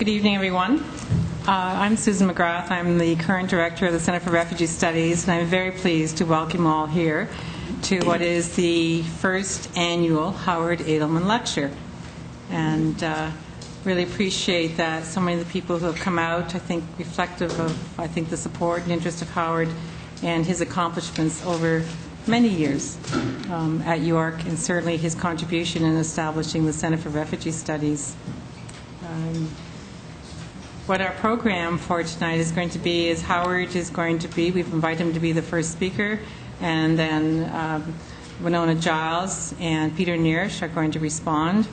Good evening, everyone. I'm Susan McGrath. I'm the current director of the Center for Refugee Studies, and I'm very pleased to welcome you all here to what is the first annual Howard Adelman Lecture. And really appreciate that so many of the people who have come out, I think, reflective of, the support and interest of Howard and his accomplishments over many years at York, and certainly his contribution in establishing the Center for Refugee Studies. What our program for tonight is going to be is Howard is going to be, we've invited him to be the first speaker, and then Winona Giles and Peter Nearish are going to respond.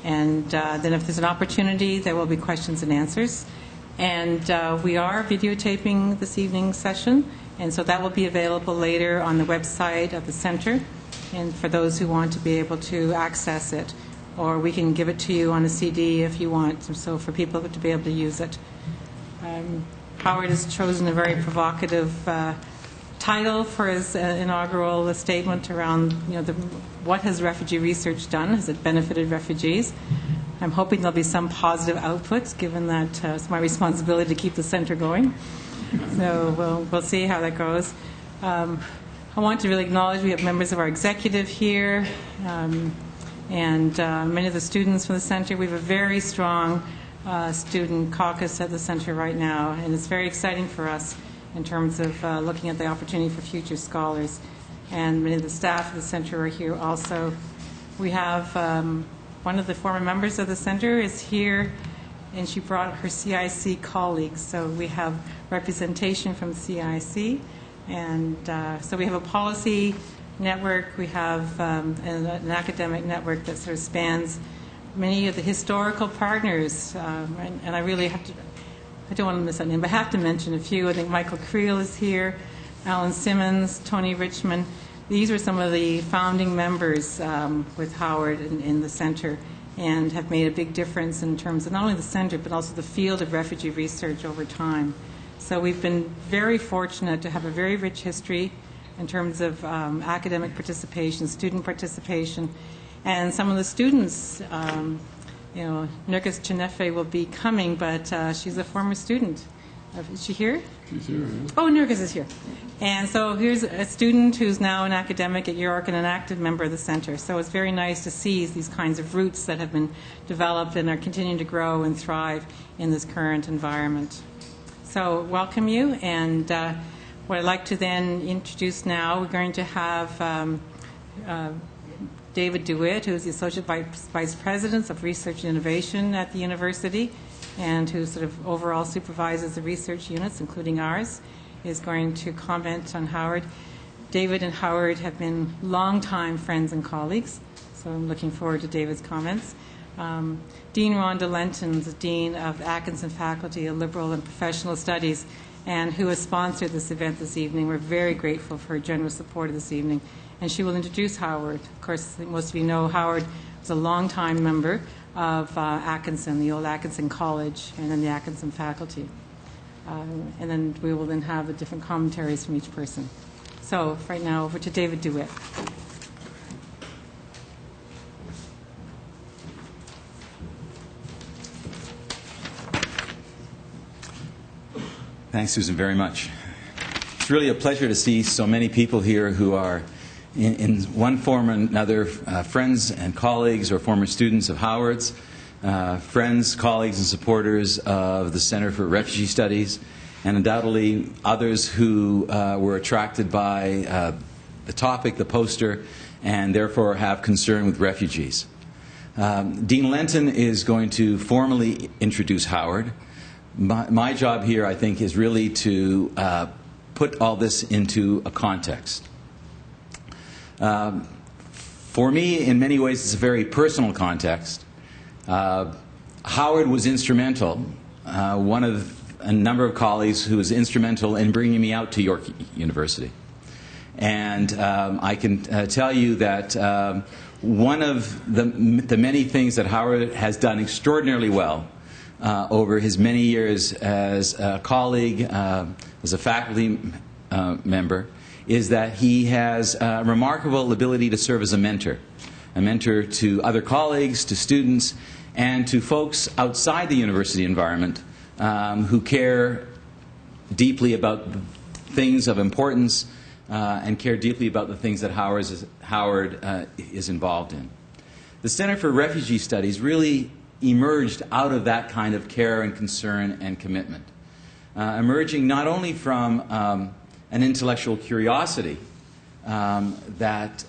And then if there's an opportunity, there will be questions and answers. And we are videotaping this evening's session, and so that will be available later on the website of the center, and for those who want to be able to access it. Or we can give it to you on a CD if you want, so for people to be able to use it. Howard has chosen a very provocative title for his inaugural statement around, what has refugee research done? Has it benefited refugees? I'm hoping there'll be some positive outputs, given that it's my responsibility to keep the center going. So we'll see how that goes. I want to really acknowledge we have members of our executive here. And many of the students from the center. We have a very strong student caucus at the center right now, and it's very exciting for us in terms of looking at the opportunity for future scholars. And many of the staff of the center are here also. We have one of the former members of the center is here, and she brought her CIC colleagues. So we have representation from CIC, and so we have a policy network. We have an academic network that sort of spans many of the historical partners, and I really have to, I don't want to miss that name, but I have to mention a few. I think Michael Creel is here, Alan Simmons, Tony Richmond. These are some of the founding members with Howard in the center, and have made a big difference in terms of not only the center, but also the field of refugee research over time. So we've been very fortunate to have a very rich history in terms of academic participation, student participation. And some of the students, Nurgis Chenefe will be coming, but she's a former student. Is she here? She's here, yeah. Oh, Nurgis is here. And so here's a student who's now an academic at York and an active member of the center. So it's very nice to see these kinds of roots that have been developed and are continuing to grow and thrive in this current environment. So welcome you, and what I'd like to then introduce now, we're going to have David Dewitt, who is the Associate Vice President of Research and Innovation at the university, and who sort of overall supervises the research units, including ours, is going to comment on Howard. David and Howard have been longtime friends and colleagues, so I'm looking forward to David's comments. Dean Rhonda Lenton is Dean of Atkinson Faculty of Liberal and Professional Studies, and who has sponsored this event this evening. We're very grateful for her generous support this evening. And she will introduce Howard. Of course, most of you know Howard was a longtime member of Atkinson, the old Atkinson College, and then the Atkinson faculty. And then we will then have the different commentaries from each person. So right now, over to David Dewitt. Thanks, Susan, very much. It's really a pleasure to see so many people here who are, in one form or another, friends and colleagues or former students of Howard's, friends, colleagues, and supporters of the Center for Refugee Studies, and undoubtedly others who were attracted by the topic, the poster, and therefore have concern with refugees. Dean Lenton is going to formally introduce Howard. My job here, I think, is really to put all this into a context. For me, in many ways, it's a very personal context. Howard was instrumental, one of a number of colleagues who was instrumental in bringing me out to York University. And I can tell you that one of the many things that Howard has done extraordinarily well over his many years as a colleague, as a faculty member, is that he has a remarkable ability to serve as a mentor to other colleagues, to students, and to folks outside the university environment who care deeply about things of importance and care deeply about the things that Howard is involved in. The Center for Refugee Studies really emerged out of that kind of care and concern and commitment, emerging not only from an intellectual curiosity that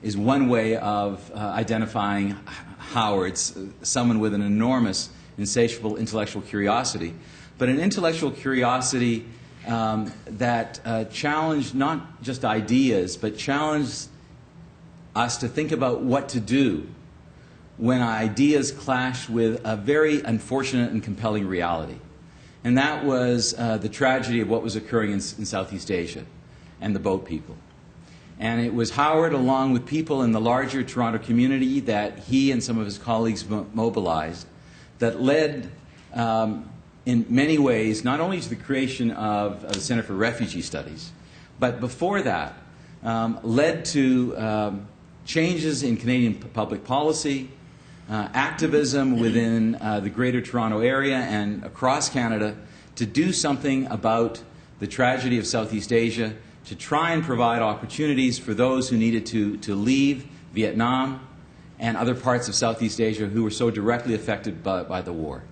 is one way of identifying Howard's, someone with an enormous, insatiable intellectual curiosity, but an intellectual curiosity that challenged not just ideas, but challenged us to think about what to do when ideas clashed with a very unfortunate and compelling reality. And that was the tragedy of what was occurring in Southeast Asia and the boat people. And it was Howard, along with people in the larger Toronto community that he and some of his colleagues mobilized, that led in many ways not only to the creation of the Center for Refugee Studies, but before that led to changes in Canadian public policy, activism within the Greater Toronto Area and across Canada to do something about the tragedy of Southeast Asia, to try and provide opportunities for those who needed to leave Vietnam and other parts of Southeast Asia who were so directly affected by the war.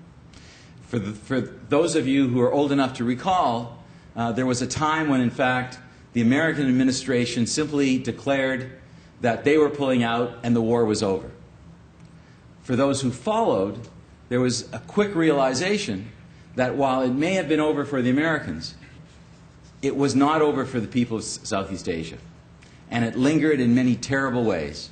For those of you who are old enough to recall, there was a time when, in fact, the American administration simply declared that they were pulling out and the war was over. For those who followed, there was a quick realization that while it may have been over for the Americans, it was not over for the people of Southeast Asia. And it lingered in many terrible ways.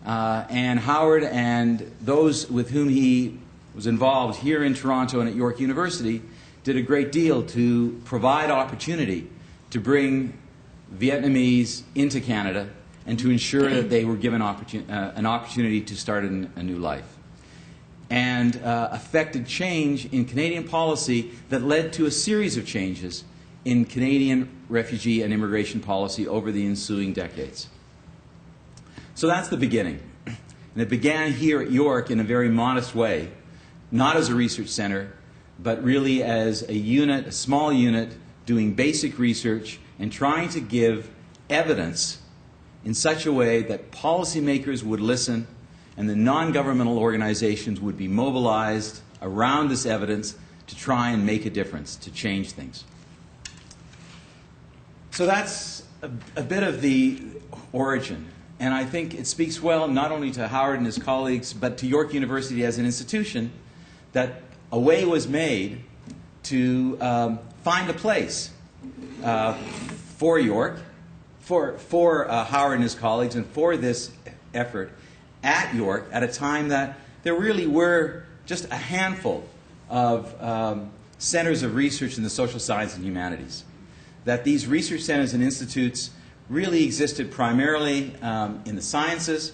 And Howard and those with whom he was involved here in Toronto and at York University did a great deal to provide opportunity to bring Vietnamese into Canada and to ensure that they were given an opportunity to start a new life. And affected change in Canadian policy that led to a series of changes in Canadian refugee and immigration policy over the ensuing decades. So that's the beginning. And it began here at York in a very modest way, not as a research center, but really as a unit, a small unit, doing basic research and trying to give evidence in such a way that policymakers would listen and the non-governmental organizations would be mobilized around this evidence to try and make a difference, to change things. So that's a bit of the origin. And I think it speaks well not only to Howard and his colleagues, but to York University as an institution, that a way was made to find a place for York, for Howard and his colleagues, and for this effort at York at a time that there really were just a handful of centers of research in the social sciences and humanities. That these research centers and institutes really existed primarily in the sciences,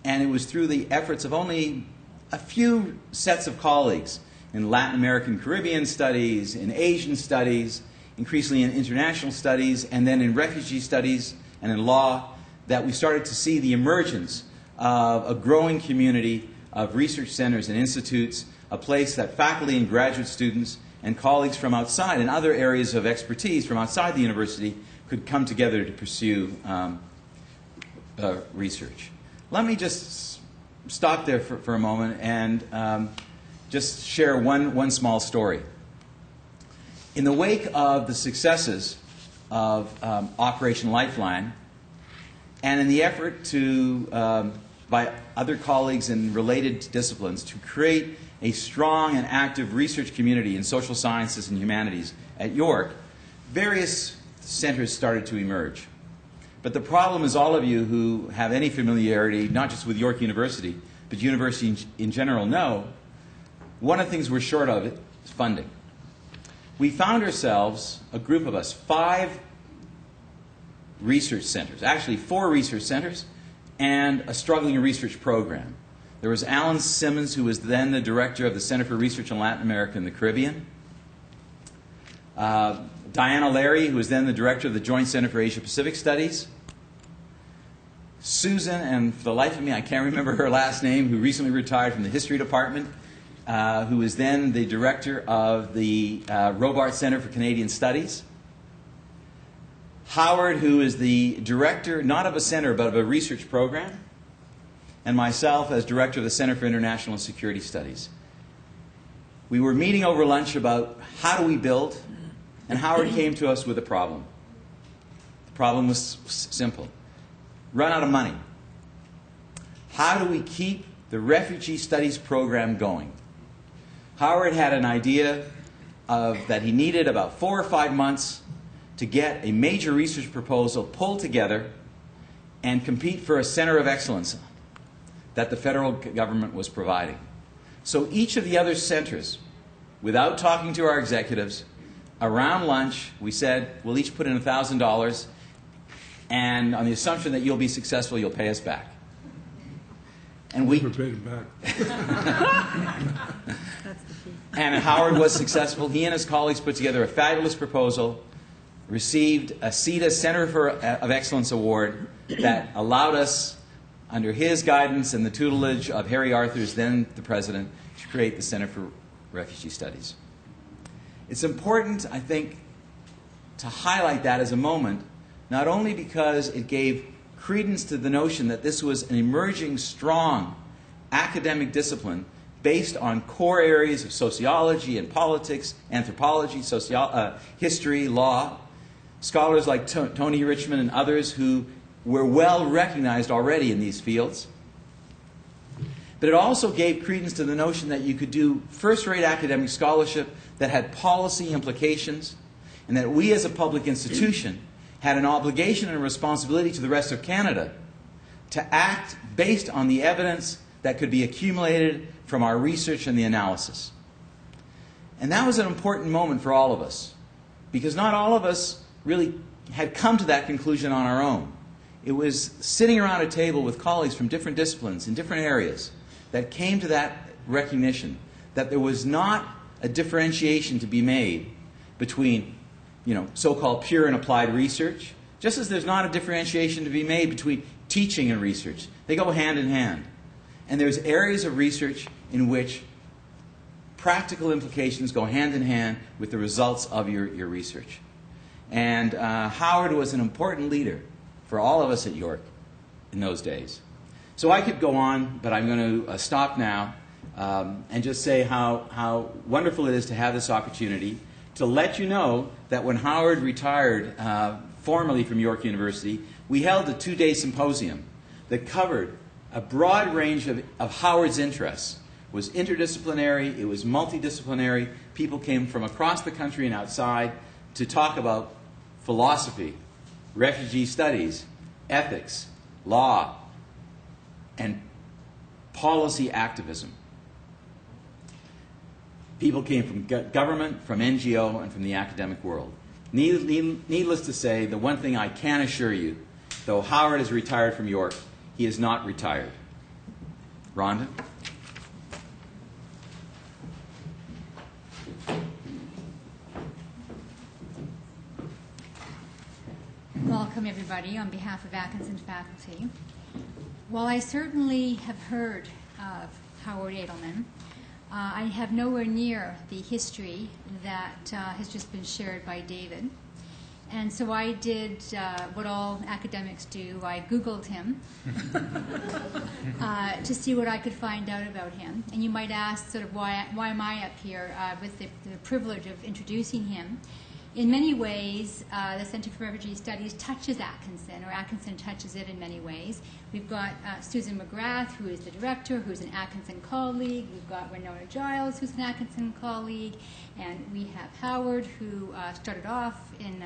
and it was through the efforts of only a few sets of colleagues in Latin American Caribbean studies, in Asian studies, increasingly in international studies, and then in refugee studies and in law, that we started to see the emergence of a growing community of research centers and institutes, a place that faculty and graduate students and colleagues from outside and other areas of expertise from outside the university could come together to pursue research. Let me just stop there for a moment and just share one small story. In the wake of the successes of Operation Lifeline, and in the effort to, by other colleagues in related disciplines, to create a strong and active research community in social sciences and humanities at York, various centers started to emerge. But the problem, as all of you who have any familiarity, not just with York University, but university in general know, one of the things we're short of is funding. We found ourselves, a group of us, 5 research centers, actually 4 research centers, and a struggling research program. There was Alan Simmons, who was then the director of the Center for Research in Latin America and the Caribbean. Diana Larry, who was then the director of the Joint Center for Asia-Pacific Studies. Susan, and for the life of me, I can't remember her last name, who recently retired from the history department, who was then the director of the Robarts Center for Canadian Studies. Howard, who is the director, not of a center, but of a research program. And myself as director of the Center for International Security Studies. We were meeting over lunch about how do we build, and Howard came to us with a problem. The problem was simple. Run out of money. How do we keep the Refugee Studies program going? Howard had an idea that he needed about 4 or 5 months to get a major research proposal pulled together and compete for a center of excellence that the federal government was providing. So each of the other centers, without talking to our executives, around lunch, we said, we'll each put in $1,000, and on the assumption that you'll be successful, you'll pay us back. And we paid him back. And Howard was successful. He and his colleagues put together a fabulous proposal, received a CETA Center of Excellence Award that allowed us, under his guidance and the tutelage of Harry Arthurs, then the president, to create the Center for Refugee Studies. It's important, I think, to highlight that as a moment, not only because it gave credence to the notion that this was an emerging, strong academic discipline based on core areas of sociology and politics, anthropology, history, law, scholars like Tony Richmond and others who were well recognized already in these fields. But it also gave credence to the notion that you could do first-rate academic scholarship that had policy implications, and that we as a public institution had an obligation and a responsibility to the rest of Canada to act based on the evidence that could be accumulated from our research and the analysis. And that was an important moment for all of us, because not all of us really had come to that conclusion on our own. It was sitting around a table with colleagues from different disciplines in different areas that came to that recognition that there was not a differentiation to be made between, so-called pure and applied research, just as there's not a differentiation to be made between teaching and research. They go hand in hand. And there's areas of research in which practical implications go hand in hand with the results of your research. And Howard was an important leader for all of us at York in those days. So I could go on, but I'm going to stop now and just say how wonderful it is to have this opportunity to let you know that when Howard retired formally from York University, we held a 2-day symposium that covered a broad range of Howard's interests. It was interdisciplinary, it was multidisciplinary. People came from across the country and outside to talk about philosophy, refugee studies, ethics, law, and policy activism. People came from government, from NGO, and from the academic world. Needless to say, the one thing I can assure you, though Howard is retired from York, he is not retired. Rhonda? Welcome, everybody, on behalf of Atkinson faculty. While I certainly have heard of Howard Adelman, I have nowhere near the history that has just been shared by David. And so I did what all academics do. I Googled him to see what I could find out about him. And you might ask, sort of, why am I up here with the privilege of introducing him? In many ways, the Center for Refugee Studies touches Atkinson, or Atkinson touches it in many ways. We've got Susan McGrath, who is the director, who's an Atkinson colleague. We've got Winona Giles, who's an Atkinson colleague. And we have Howard, who started off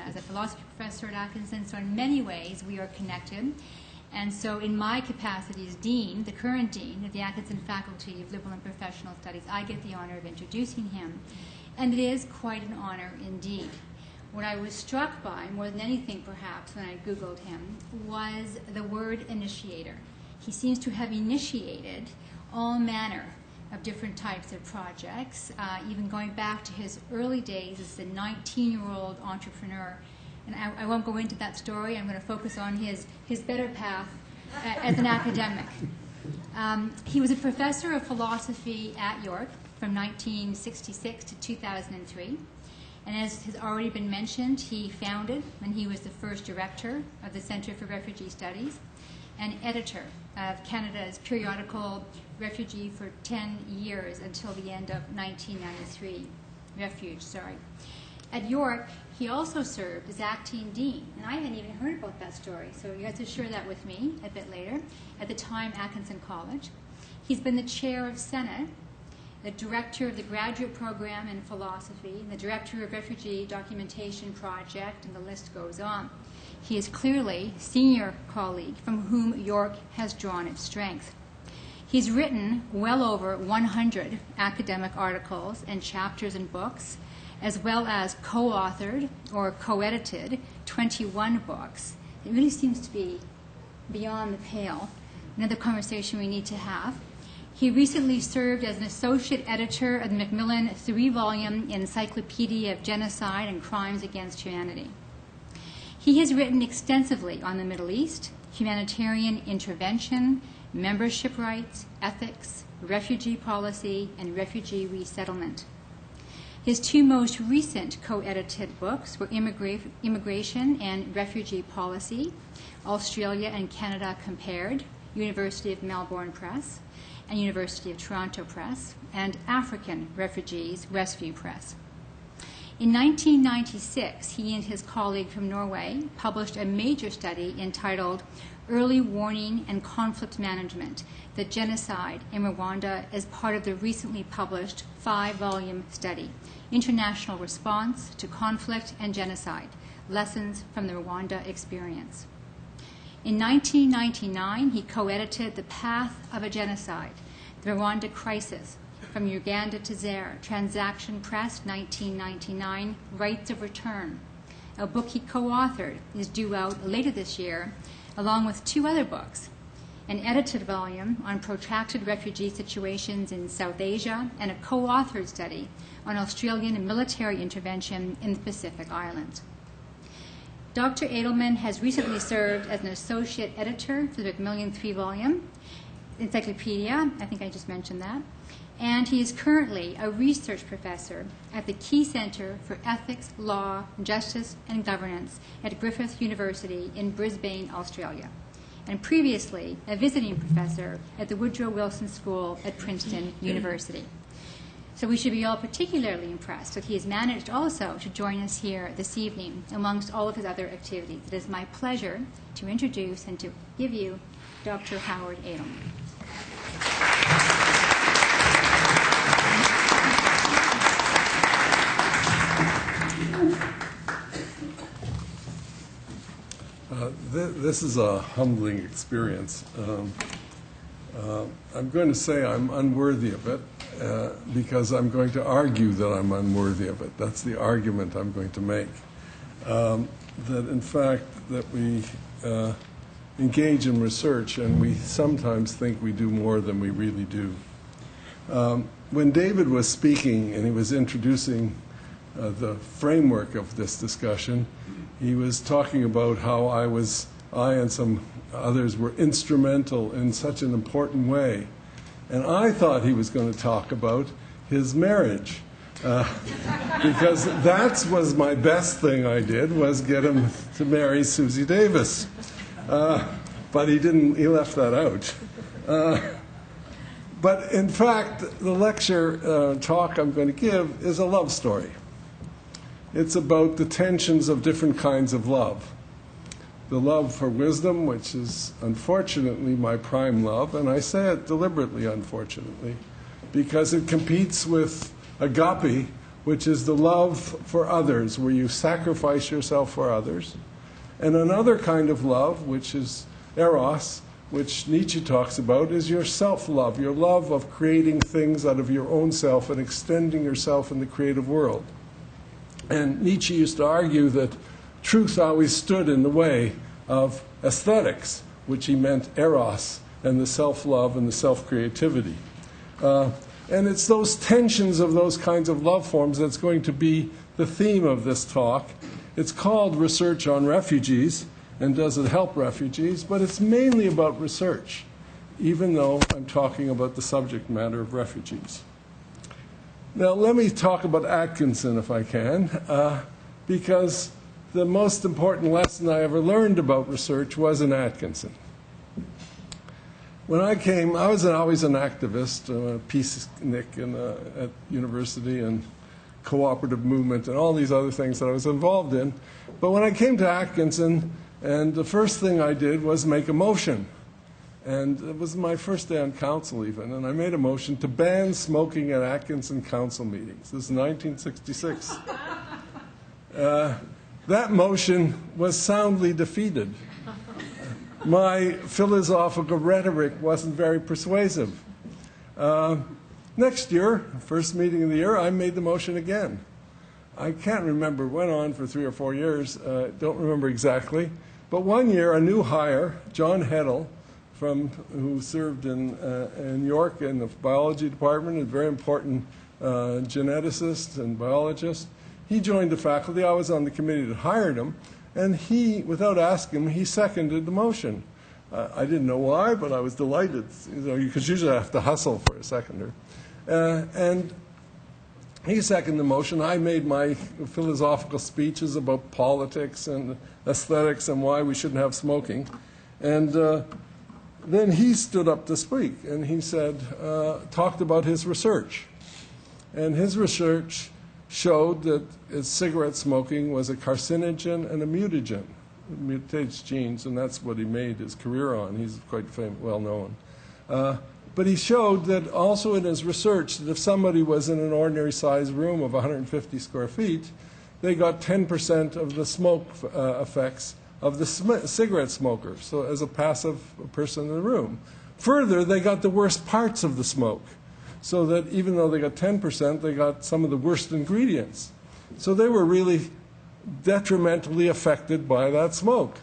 as a philosophy professor at Atkinson. So in many ways, we are connected. And so in my capacity as dean, the current dean of the Atkinson Faculty of Liberal and Professional Studies, I get the honor of introducing him. And it is quite an honor indeed. What I was struck by, more than anything perhaps, when I Googled him, was the word initiator. He seems to have initiated all manner of different types of projects, even going back to his early days as a 19-year-old entrepreneur. And I won't go into that story. I'm going to focus on his better path as an academic. He was a professor of philosophy at York from 1966 to 2003. And as has already been mentioned, he founded, and he was the first director of the Centre for Refugee Studies, and editor of Canada's periodical Refugee for 10 years until the end of 1993. Refuge, sorry. At York, he also served as acting dean, and I hadn't even heard about that story, so you have to share that with me a bit later, at the time Atkinson College. He's been the chair of Senate, the director of the graduate program in philosophy, and the director of Refugee Documentation Project, and the list goes on. He is clearly a senior colleague from whom York has drawn its strength. He's written well over 100 academic articles and chapters and books, as well as co-authored or co-edited 21 books. It really seems to be beyond the pale. Another conversation we need to have. He recently served as an associate editor of the Macmillan 3-volume Encyclopedia of Genocide and Crimes Against Humanity. He has written extensively on the Middle East, humanitarian intervention, membership rights, ethics, refugee policy, and refugee resettlement. His two most recent co-edited books were Immigration and Refugee Policy, Australia and Canada Compared, University of Melbourne Press, and University of Toronto Press, and African Refugees, Westview Press. In 1996, he and his colleague from Norway published a major study entitled Early Warning and Conflict Management, the Genocide in Rwanda, as part of the recently published 5-volume study, International Response to Conflict and Genocide, Lessons from the Rwanda Experience. In 1999, he co-edited The Path of a Genocide, The Rwanda Crisis, From Uganda to Zaire, Transaction Press, 1999, Rights of Return. A book he co-authored is due out later this year, along with 2 other books, an edited volume on protracted refugee situations in South Asia, and a co-authored study on Australian military intervention in the Pacific Islands. Dr. Adelman has recently served as an associate editor for the Macmillan 3-volume encyclopedia, I think I just mentioned that, and he is currently a research professor at the Key Centre for Ethics, Law, Justice and Governance at Griffith University in Brisbane, Australia, and previously a visiting professor at the Woodrow Wilson School at Princeton University. So we should be all particularly impressed that he has managed also to join us here this evening amongst all of his other activities. It is my pleasure to introduce and to give you Dr. Howard Adelman. This is a humbling experience. I'm going to say I'm unworthy of it because I'm going to argue that I'm unworthy of it. That's the argument I'm going to make. That in fact that we engage in research and we sometimes think we do more than we really do. When David was speaking and he was introducing the framework of this discussion, he was talking about how I and some others were instrumental in such an important way. And I thought he was going to talk about his marriage. Because that was my best thing I did, was get him to marry Susie Davis. But he didn't, he left that out. But in fact, the lecture talk I'm going to give is a love story. It's about the tensions of different kinds of love. The love for wisdom, which is unfortunately my prime love, and I say it deliberately unfortunately, because it competes with agape, which is the love for others, where you sacrifice yourself for others. And another kind of love, which is eros, which Nietzsche talks about, is your self-love, your love of creating things out of your own self and extending yourself in the creative world. And Nietzsche used to argue that truth always stood in the way of aesthetics, which he meant eros and the self-love and the self-creativity. And it's those tensions of those kinds of love forms that's going to be the theme of this talk. It's called Research on Refugees, and does it help refugees, but it's mainly about research, even though I'm talking about the subject matter of refugees. Now, let me talk about Atkinson, if I can, because the most important lesson I ever learned about research was in Atkinson. When I came, I was always an activist, a peacenik at university and cooperative movement and all these other things that I was involved in. But when I came to Atkinson, and the first thing I did was make a motion. And it was my first day on council even, and I made a motion to ban smoking at Atkinson council meetings. This is 1966. That motion was soundly defeated. My philosophical rhetoric wasn't very persuasive. Next year, first meeting of the year, I made the motion again. I can't remember, it went on for 3 or 4 years, don't remember exactly. But one year, a new hire, John Heddle, who served in York in the biology department, a very important geneticist and biologist. He joined the faculty. I was on the committee that hired him, and he, without asking him, he seconded the motion. I didn't know why, but I was delighted, because usually I have to hustle for a seconder. And he seconded the motion. I made my philosophical speeches about politics and aesthetics and why we shouldn't have smoking. And then he stood up to speak, and he said, talked about his research. And his research showed that cigarette smoking was a carcinogen and a mutagen. It mutates genes, and that's what he made his career on. He's quite well known. But he showed that also in his research that if somebody was in an ordinary sized room of 150 square feet, they got 10% of the smoke effects of the cigarette smoker, so as a passive person in the room. Further, they got the worst parts of the smoke, so that even though they got 10%, they got some of the worst ingredients. So they were really detrimentally affected by that smoke.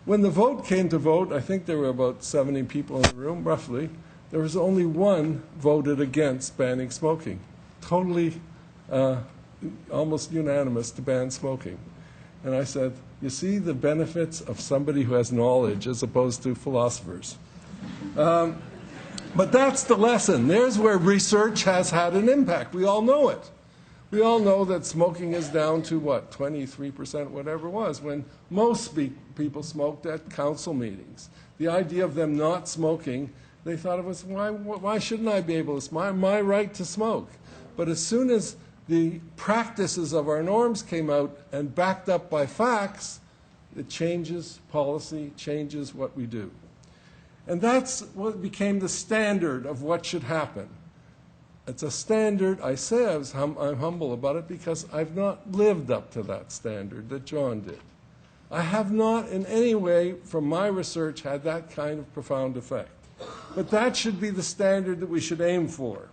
When the vote came to vote, I think there were about 70 people in the room, roughly. There was only one voted against banning smoking. Totally, almost unanimous to ban smoking. And I said, you see the benefits of somebody who has knowledge as opposed to philosophers. But that's the lesson. There's where research has had an impact. We all know it. We all know that smoking is down to, 23%, whatever it was, when most people smoked at council meetings. The idea of them not smoking, they thought it was, why shouldn't I be able to smoke? My right to smoke. But as soon as the practices of our norms came out and backed up by facts, it changes policy, changes what we do. And that's what became the standard of what should happen. It's a standard. I say I'm humble about it because I've not lived up to that standard that John did. I have not in any way, from my research, had that kind of profound effect. But that should be the standard that we should aim for.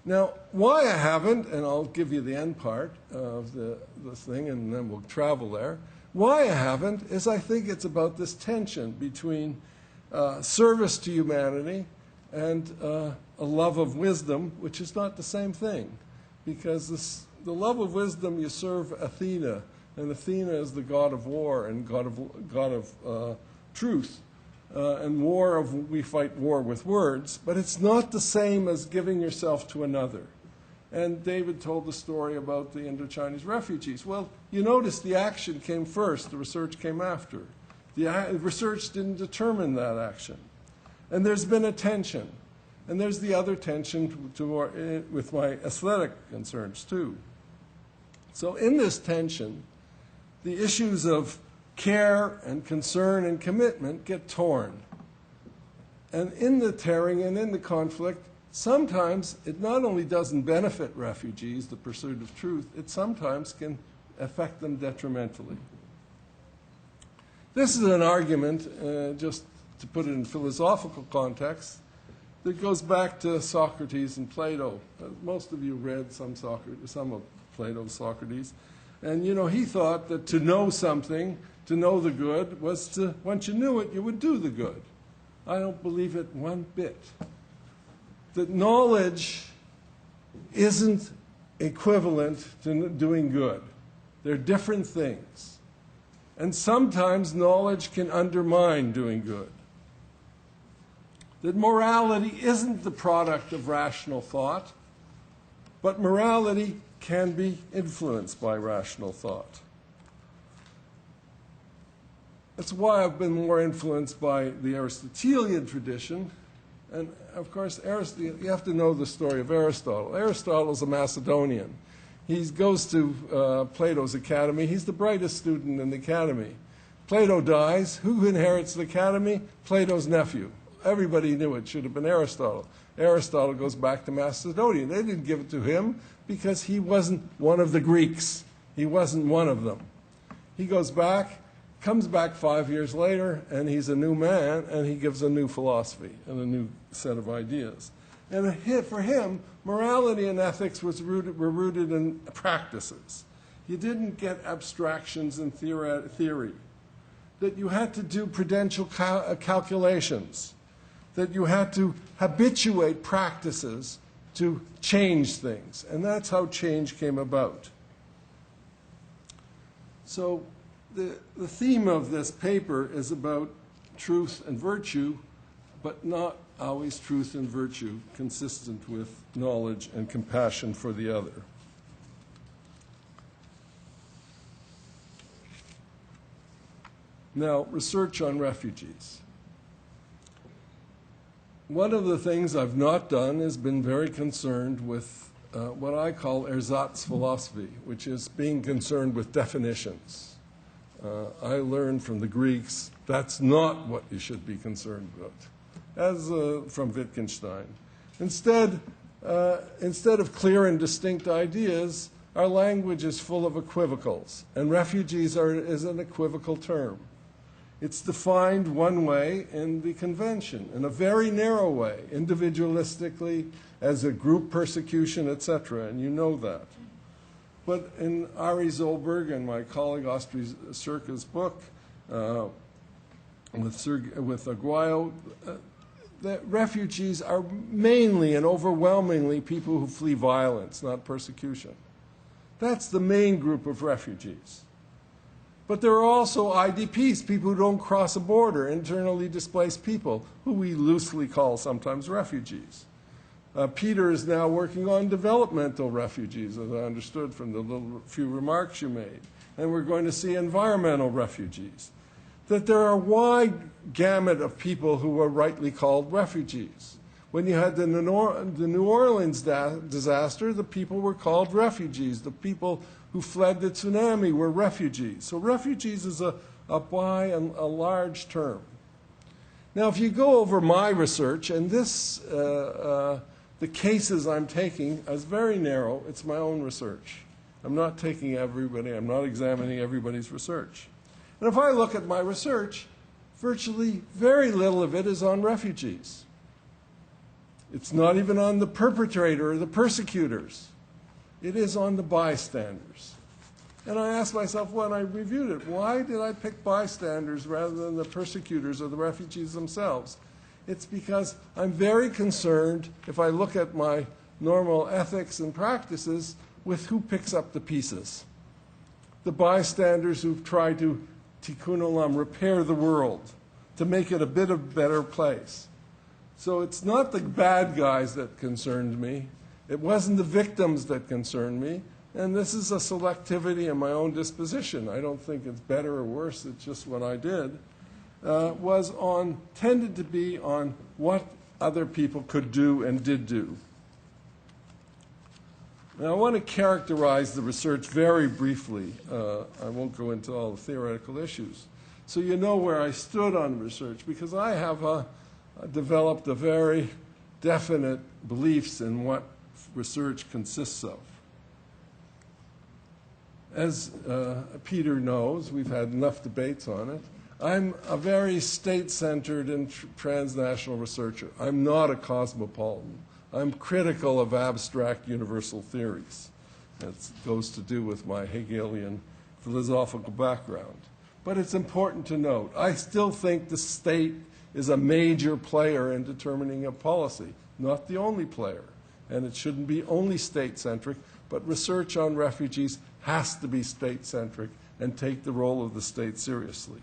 Now, why I haven't, and I'll give you the end part of the thing, and then we'll travel there. Why I haven't is I think it's about this tension between service to humanity and a love of wisdom, which is not the same thing. Because the love of wisdom, you serve Athena, and Athena is the god of war and god of truth. And we fight war with words, but it's not the same as giving yourself to another. And David told the story about the Indochinese refugees. Well, you notice the action came first, the research came after. The research didn't determine that action. And there's been a tension. And there's the other tension with my aesthetic concerns, too. So in this tension, the issues of care and concern and commitment get torn. And in the tearing and in the conflict, sometimes it not only doesn't benefit refugees, the pursuit of truth, it sometimes can affect them detrimentally. This is an argument, just to put it in philosophical context, that goes back to Socrates and Plato. Most of you read some of Plato's Socrates. And, he thought that to know something, to know the good, was to, once you knew it, you would do the good. I don't believe it one bit. That knowledge isn't equivalent to doing good. They're different things. And sometimes knowledge can undermine doing good. That morality isn't the product of rational thought, but morality can be influenced by rational thought. That's why I've been more influenced by the Aristotelian tradition. And of course, you have to know the story of Aristotle. Aristotle's a Macedonian. He goes to Plato's academy. He's the brightest student in the academy. Plato dies. Who inherits the academy? Plato's nephew. Everybody knew it should have been Aristotle. Aristotle goes back to Macedonia. They didn't give it to him because he wasn't one of the Greeks. He wasn't one of them. He goes back, comes back 5 years later, and he's a new man, and he gives a new philosophy and a new set of ideas. And for him, morality and ethics were rooted in practices. You didn't get abstractions and theory. That you had to do prudential calculations. That you had to habituate practices to change things. And that's how change came about. So the theme of this paper is about truth and virtue, but not always truth and virtue consistent with knowledge and compassion for the other. Now, research on refugees. One of the things I've not done is been very concerned with what I call ersatz philosophy, which is being concerned with definitions. I learned from the Greeks that's not what you should be concerned with, as from Wittgenstein. Instead of clear and distinct ideas, our language is full of equivocals, and refugees is an equivocal term. It's defined one way in the convention, in a very narrow way, individualistically, as a group persecution, etc., and you know that. But in Ari Zolberg and my colleague Ostri Circa's book, with Aguayo, that refugees are mainly and overwhelmingly people who flee violence, not persecution. That's the main group of refugees. But there are also IDPs, people who don't cross a border, internally displaced people, who we loosely call sometimes refugees. Peter is now working on developmental refugees, as I understood from the few remarks you made. And we're going to see environmental refugees. That there are a wide gamut of people who are rightly called refugees. When you had the New Orleans disaster, the people were called refugees. The people who fled the tsunami were refugees. So refugees is a wide and a large term. Now, if you go over my research, and this, the cases I'm taking is very narrow. It's my own research. I'm not taking everybody. I'm not examining everybody's research. And if I look at my research, virtually very little of it is on refugees. It's not even on the perpetrator or the persecutors. It is on the bystanders. And I asked myself when I reviewed it, why did I pick bystanders rather than the persecutors or the refugees themselves? It's because I'm very concerned, if I look at my normal ethics and practices, with who picks up the pieces. The bystanders who've tried to tikkun olam, repair the world, to make it a bit of a better place. So it's not the bad guys that concerned me. It wasn't the victims that concerned me. And this is a selectivity in my own disposition. I don't think it's better or worse. It's just what I did. Tended to be on what other people could do and did do. Now, I want to characterize the research very briefly. I won't go into all the theoretical issues. So you know where I stood on research, because I have developed a very definite beliefs in what research consists of. As Peter knows, we've had enough debates on it. I'm a very state-centered and transnational researcher. I'm not a cosmopolitan. I'm critical of abstract universal theories. That goes to do with my Hegelian philosophical background. But it's important to note, I still think the state is a major player in determining a policy, not the only player. And it shouldn't be only state-centric, but research on refugees has to be state-centric and take the role of the state seriously.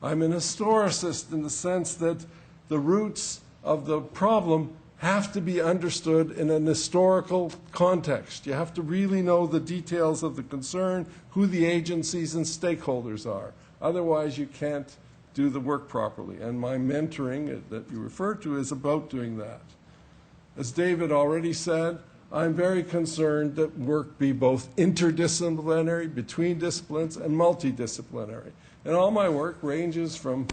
I'm an historicist in the sense that the roots of the problem have to be understood in an historical context. You have to really know the details of the concern, who the agencies and stakeholders are. Otherwise, you can't do the work properly. And my mentoring that you referred to is about doing that. As David already said, I'm very concerned that work be both interdisciplinary, between disciplines, and multidisciplinary. And all my work ranges from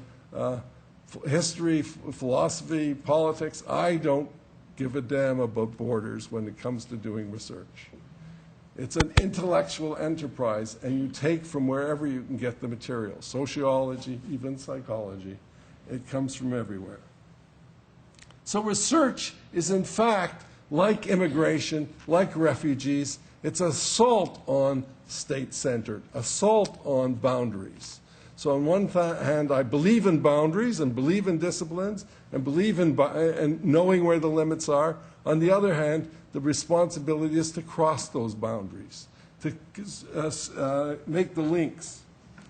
history, philosophy, politics. I don't give a damn about borders when it comes to doing research. It's an intellectual enterprise, and you take from wherever you can get the material. Sociology, even psychology. It comes from everywhere. So research is, in fact, like immigration, like refugees, it's assault on state-centered, assault on boundaries. So on one hand, I believe in boundaries and believe in disciplines and believe in knowing where the limits are. On the other hand, the responsibility is to cross those boundaries, to make the links.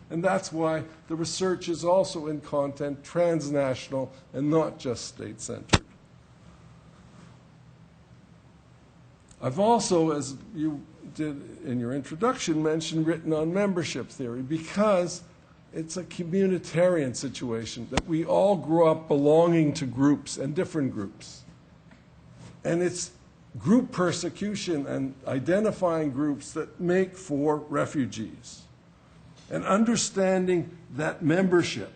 And that's why the research is also in content transnational and not just state-centered. I've also, as you did in your introduction, mentioned written on membership theory because it's a communitarian situation that we all grow up belonging to groups and different groups. And it's group persecution and identifying groups that make for refugees. And understanding that membership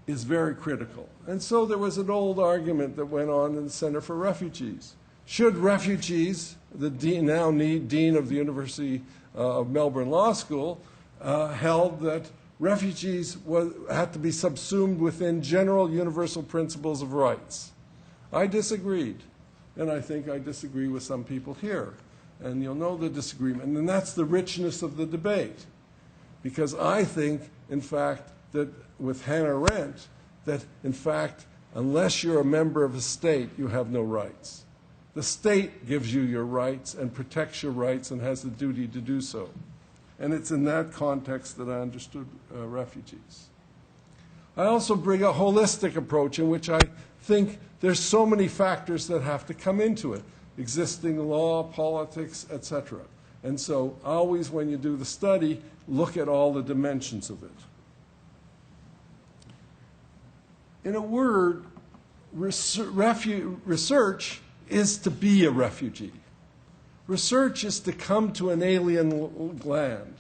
is very critical. And so there was an old argument that went on in the Center for Refugees. Should refugees, the now Dean of the University of Melbourne Law School, held that refugees had to be subsumed within general universal principles of rights. I disagreed, and I think I disagree with some people here. And you'll know the disagreement, and that's the richness of the debate. Because I think, in fact, that with Hannah Arendt, that, in fact, unless you're a member of a state, you have no rights. The state gives you your rights and protects your rights and has the duty to do so. And it's in that context that I understood refugees. I also bring a holistic approach in which I think there's so many factors that have to come into it. Existing law, politics, etc. And so always when you do the study, look at all the dimensions of it. In a word, research is to be a refugee. Research is to come to an alien land.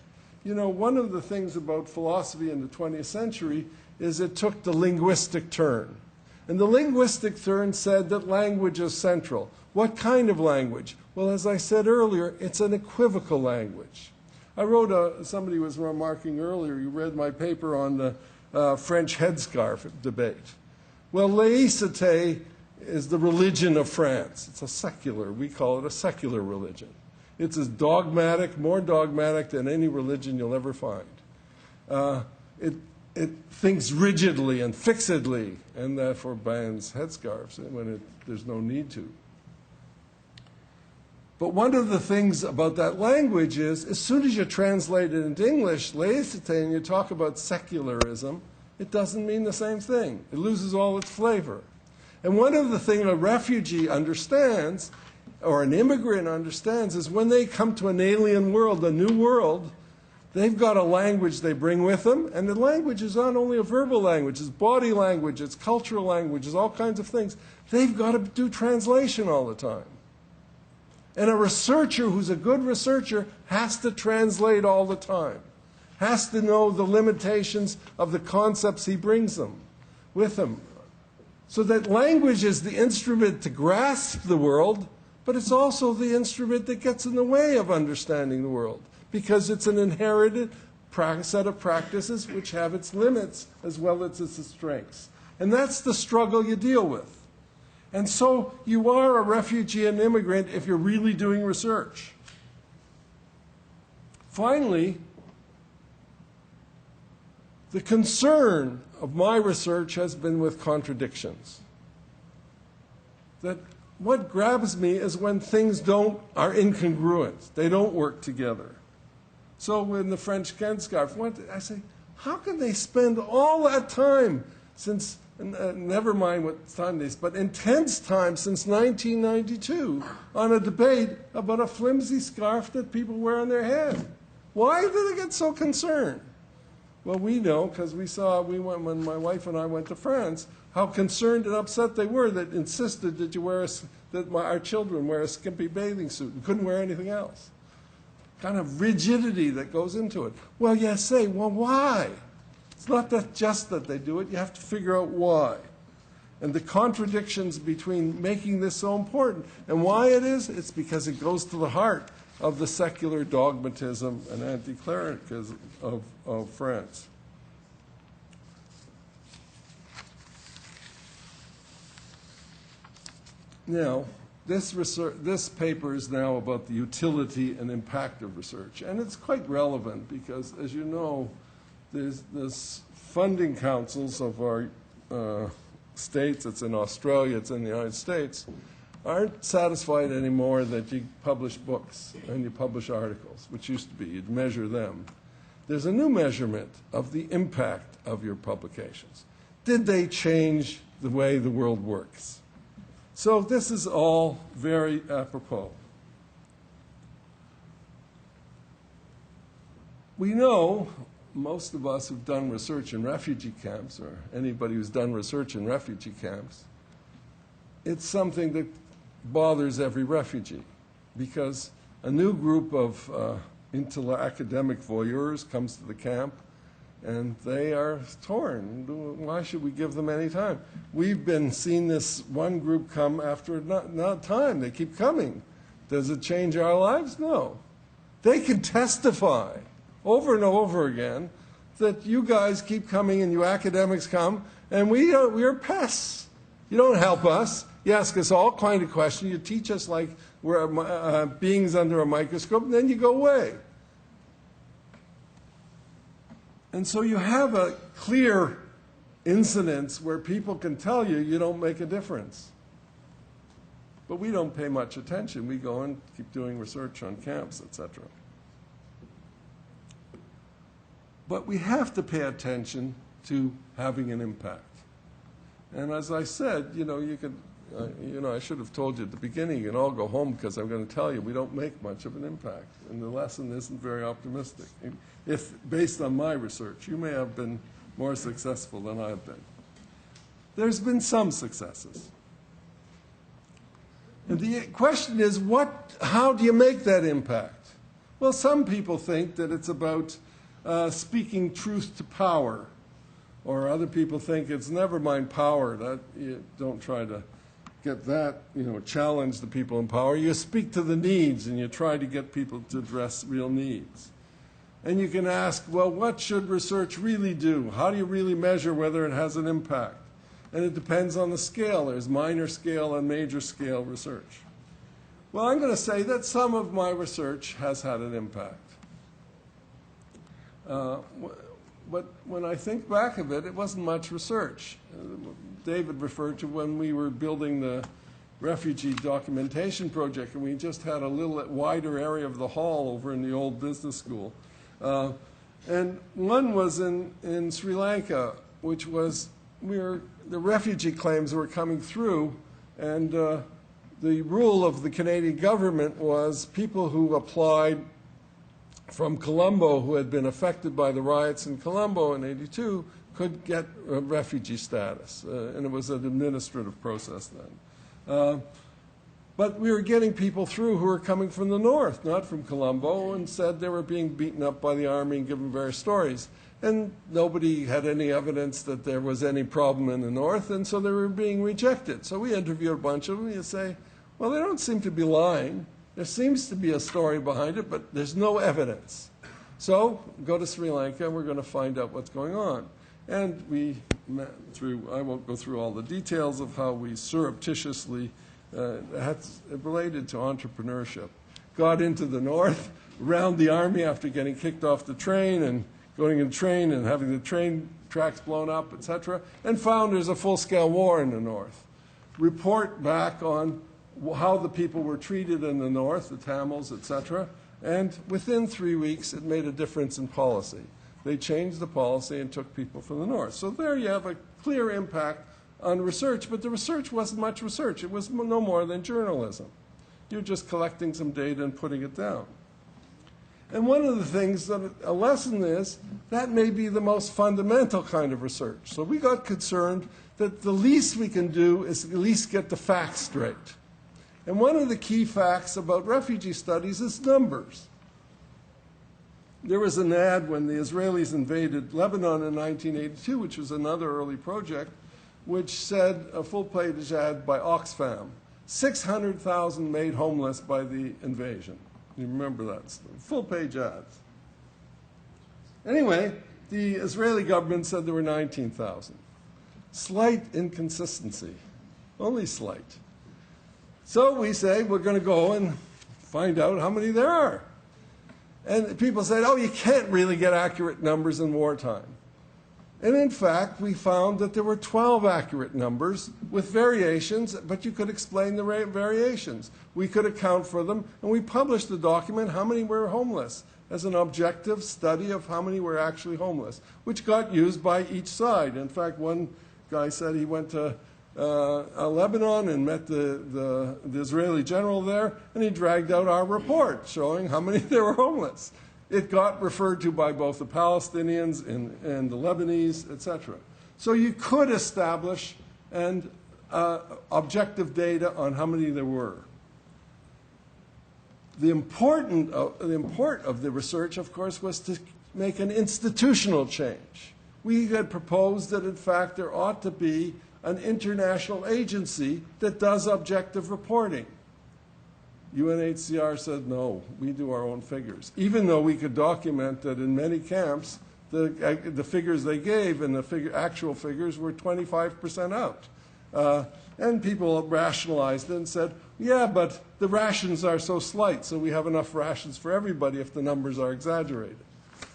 You know, one of the things about philosophy in the 20th century is it took the linguistic turn. And the linguistic turn said that language is central. What kind of language? Well, as I said earlier, it's an equivocal language. I wrote somebody was remarking earlier, you read my paper on the French headscarf debate. Well, laïcité is the religion of France. It's a secular, we call it a secular religion. It's as dogmatic, more dogmatic than any religion you'll ever find. It thinks rigidly and fixedly, and therefore bans headscarves when there's no need to. But one of the things about that language is, as soon as you translate it into English, laïcité, and you talk about secularism, it doesn't mean the same thing. It loses all its flavor. And one of the things a refugee understands, or an immigrant understands, is when they come to an alien world, a new world, they've got a language they bring with them, and the language is not only a verbal language, it's body language, it's cultural language, it's all kinds of things. They've got to do translation all the time. And a researcher who's a good researcher has to translate all the time, has to know the limitations of the concepts he brings them with him. So that language is the instrument to grasp the world, but it's also the instrument that gets in the way of understanding the world, because it's an inherited set of practices which have its limits as well as its strengths. And that's the struggle you deal with. And so you are a refugee and immigrant if you're really doing research. Finally, the concern of my research has been with contradictions. That what grabs me is when things are incongruent. They don't work together. So when the French Scarf, I say, how can they spend all that time since, never mind what time they spent, but intense time since 1992 on a debate about a flimsy scarf that people wear on their head? Why do they get so concerned? Well, we know because when my wife and I went to France, how concerned and upset they were that insisted that our children wear a skimpy bathing suit and couldn't wear anything else. Kind of rigidity that goes into it. Well, you say, well, why? It's not just that they do it. You have to figure out why. And the contradictions between making this so important and why it is, it's because it goes to the heart of the secular dogmatism and anti-clericalism of France. Now, this paper is now about the utility and impact of research, and it's quite relevant because, as you know, there's funding councils of our states, it's in Australia, it's in the United States, aren't satisfied anymore that you publish books and you publish articles, which used to be, you'd measure them. There's a new measurement of the impact of your publications. Did they change the way the world works? So this is all very apropos. We know, most of us who've done research in refugee camps, or anybody who's done research in refugee camps, it's something that bothers every refugee because a new group of academic voyeurs comes to the camp and they are torn. Why should we give them any time? We've been seeing this one group come after not time. They keep coming. Does it change our lives? No. They can testify over and over again that you guys keep coming and you academics come and we're pests. You don't help us. You ask us all kind of questions. You teach us like we're beings under a microscope, and then you go away. And so you have a clear incidence where people can tell you you don't make a difference. But we don't pay much attention. We go and keep doing research on camps, etc. But we have to pay attention to having an impact. And as I said, I should have told you at the beginning, you can all go home because I'm going to tell you we don't make much of an impact. And the lesson isn't very optimistic. If, based on my research, you may have been more successful than I've been. There's been some successes. And the question is, how do you make that impact? Well, some people think that it's about speaking truth to power. Or other people think it's never mind power. That you don't try to get that, challenge the people in power. You speak to the needs and you try to get people to address real needs. And you can ask, well, what should research really do? How do you really measure whether it has an impact? And it depends on the scale. There's minor scale and major scale research. Well, I'm going to say that some of my research has had an impact. But when I think back of it, it wasn't much research. David referred to when we were building the refugee documentation project, and we just had a little wider area of the hall over in the old business school. And one was in Sri Lanka, which was the refugee claims were coming through, and the rule of the Canadian government was people who applied from Colombo, who had been affected by the riots in Colombo in '82, could get refugee status. And it was an administrative process then. But we were getting people through who were coming from the north, not from Colombo, and said they were being beaten up by the army and given various stories. And nobody had any evidence that there was any problem in the north, and so they were being rejected. So we interviewed a bunch of them, and you say, well, they don't seem to be lying. There seems to be a story behind it, but there's no evidence. So go to Sri Lanka, and we're going to find out what's going on. And we met through, I won't go through all the details of how we surreptitiously, related to entrepreneurship, got into the north, around the army after getting kicked off the train and going in train and having the train tracks blown up, etc., and found there's a full-scale war in the north. Report back on how the people were treated in the north, the Tamils, etc., And within 3 weeks, it made a difference in policy. They changed the policy and took people from the north. So there you have a clear impact on research, but the research wasn't much research. It was no more than journalism. You're just collecting some data and putting it down. And one of the things that a lesson is, that may be the most fundamental kind of research. So we got concerned that the least we can do is at least get the facts straight. And one of the key facts about refugee studies is numbers. There was an ad when the Israelis invaded Lebanon in 1982, which was another early project, which said, a full-page ad by Oxfam, 600,000 made homeless by the invasion. You remember that stuff. Full-page ads. Anyway, the Israeli government said there were 19,000. Slight inconsistency. Only slight. So we say we're going to go and find out how many there are. And people said, oh, you can't really get accurate numbers in wartime. And in fact, we found that there were 12 accurate numbers with variations, but you could explain the variations. We could account for them, and we published the document, how many were homeless, as an objective study of how many were actually homeless, which got used by each side. In fact, one guy said he went to Lebanon and met the Israeli general there, and he dragged out our report showing how many there were homeless. It got referred to by both the Palestinians and the Lebanese, etc. So you could establish objective data on how many there were. The import of the research, of course, was to make an institutional change. We had proposed that, in fact, there ought to be an international agency that does objective reporting. UNHCR said, no, we do our own figures. Even though we could document that in many camps, the figures they gave and the actual figures were 25% out. And people rationalized it and said, yeah, but the rations are so slight, so we have enough rations for everybody if the numbers are exaggerated.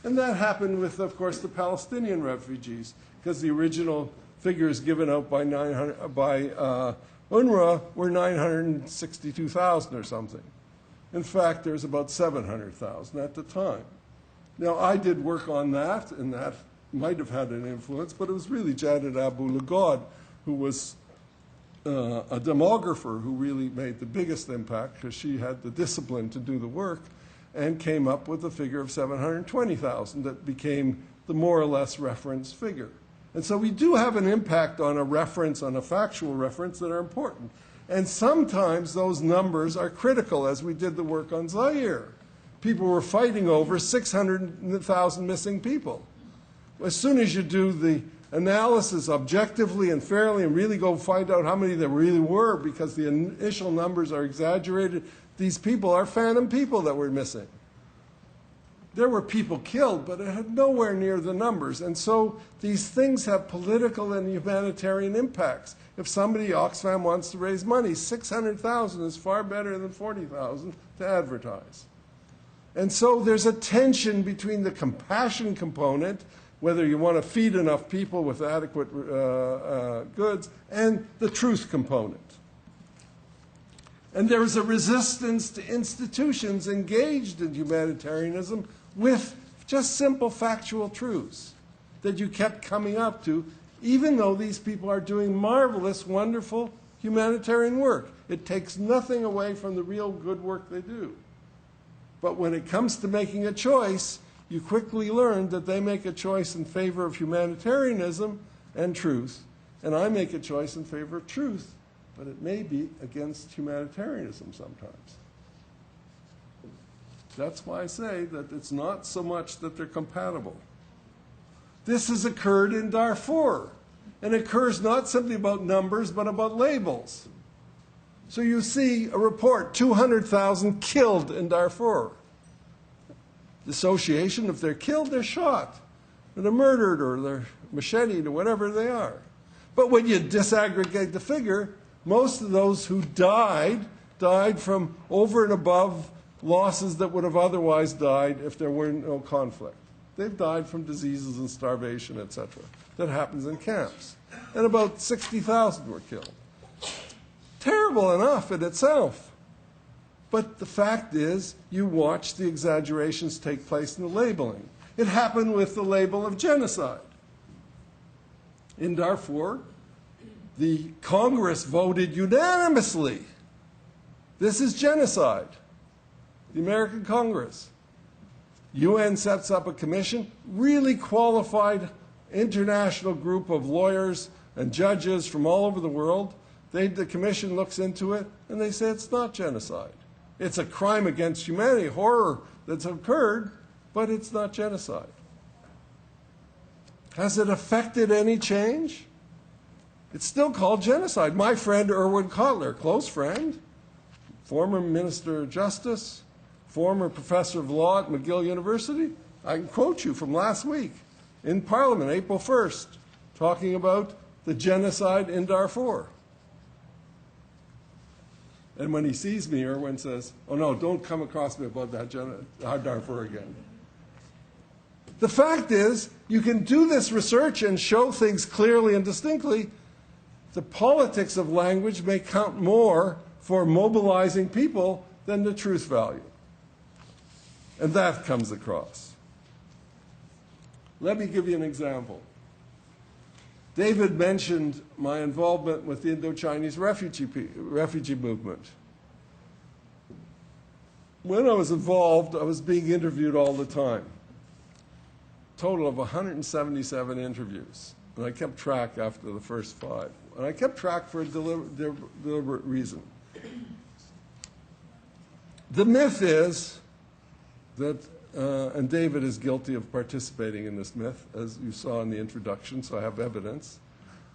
And that happened with, of course, the Palestinian refugees, because the original figures given out by UNRWA were 962,000 or something. In fact, there's about 700,000 at the time. Now, I did work on that, and that might have had an influence, but it was really Janet Abu-Lughod, who was a demographer who really made the biggest impact, because she had the discipline to do the work, and came up with a figure of 720,000 that became the more or less reference figure. And so we do have an impact on a reference, on a factual reference, that are important. And sometimes those numbers are critical, as we did the work on Zaire. People were fighting over 600,000 missing people. As soon as you do the analysis objectively and fairly and really go find out how many there really were, because the initial numbers are exaggerated, these people are phantom people that were missing. There were people killed, but it had nowhere near the numbers. And so these things have political and humanitarian impacts. If somebody, Oxfam, wants to raise money, 600,000 is far better than 40,000 to advertise. And so there's a tension between the compassion component, whether you want to feed enough people with adequate goods, and the truth component. And there's a resistance to institutions engaged in humanitarianism with just simple factual truths that you kept coming up to, even though these people are doing marvelous, wonderful humanitarian work. It takes nothing away from the real good work they do. But when it comes to making a choice, you quickly learn that they make a choice in favor of humanitarianism and truth, and I make a choice in favor of truth, but it may be against humanitarianism sometimes. That's why I say that it's not so much that they're compatible. This has occurred in Darfur, and it occurs not simply about numbers, but about labels. So you see a report, 200,000 killed in Darfur. The association, if they're killed, they're shot, or they're murdered, or they're macheted, or whatever they are. But when you disaggregate the figure, most of those who died from over and above losses that would have otherwise died if there were no conflict. They've died from diseases and starvation, etc. That happens in camps. And about 60,000 were killed. Terrible enough in itself. But the fact is, you watch the exaggerations take place in the labeling. It happened with the label of genocide. In Darfur, the Congress voted unanimously. This is genocide. The American Congress. UN sets up a commission, really qualified international group of lawyers and judges from all over the world. The commission looks into it, and they say it's not genocide. It's a crime against humanity, horror that's occurred, but it's not genocide. Has it affected any change? It's still called genocide. My friend Erwin Kotler, close friend, former Minister of Justice, former professor of law at McGill University, I can quote you from last week in Parliament, April 1st, talking about the genocide in Darfur. And when he sees me, Erwin says, oh no, don't come across me about that Darfur again. The fact is, you can do this research and show things clearly and distinctly. The politics of language may count more for mobilizing people than the truth value. And that comes across. Let me give you an example. David mentioned my involvement with the Indochinese refugee movement. When I was involved, I was being interviewed all the time. Total of 177 interviews. And I kept track after the first 5. And I kept track for a deliberate reason. The myth is that, and David is guilty of participating in this myth, as you saw in the introduction, so I have evidence,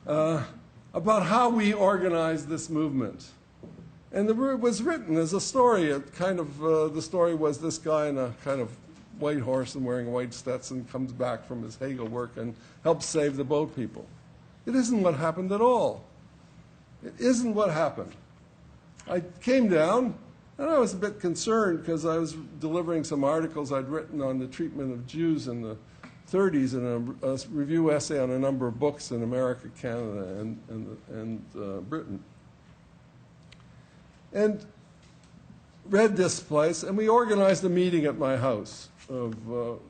about how we organized this movement. And it was written as a story. The story was this guy in a kind of white horse and wearing a white Stetson comes back from his Hegel work and helps save the boat people. It isn't what happened at all. It isn't what happened. I came down, and I was a bit concerned because I was delivering some articles I'd written on the treatment of Jews in the 30s and a review essay on a number of books in America, Canada, and Britain. And read this place, and we organized a meeting at my house of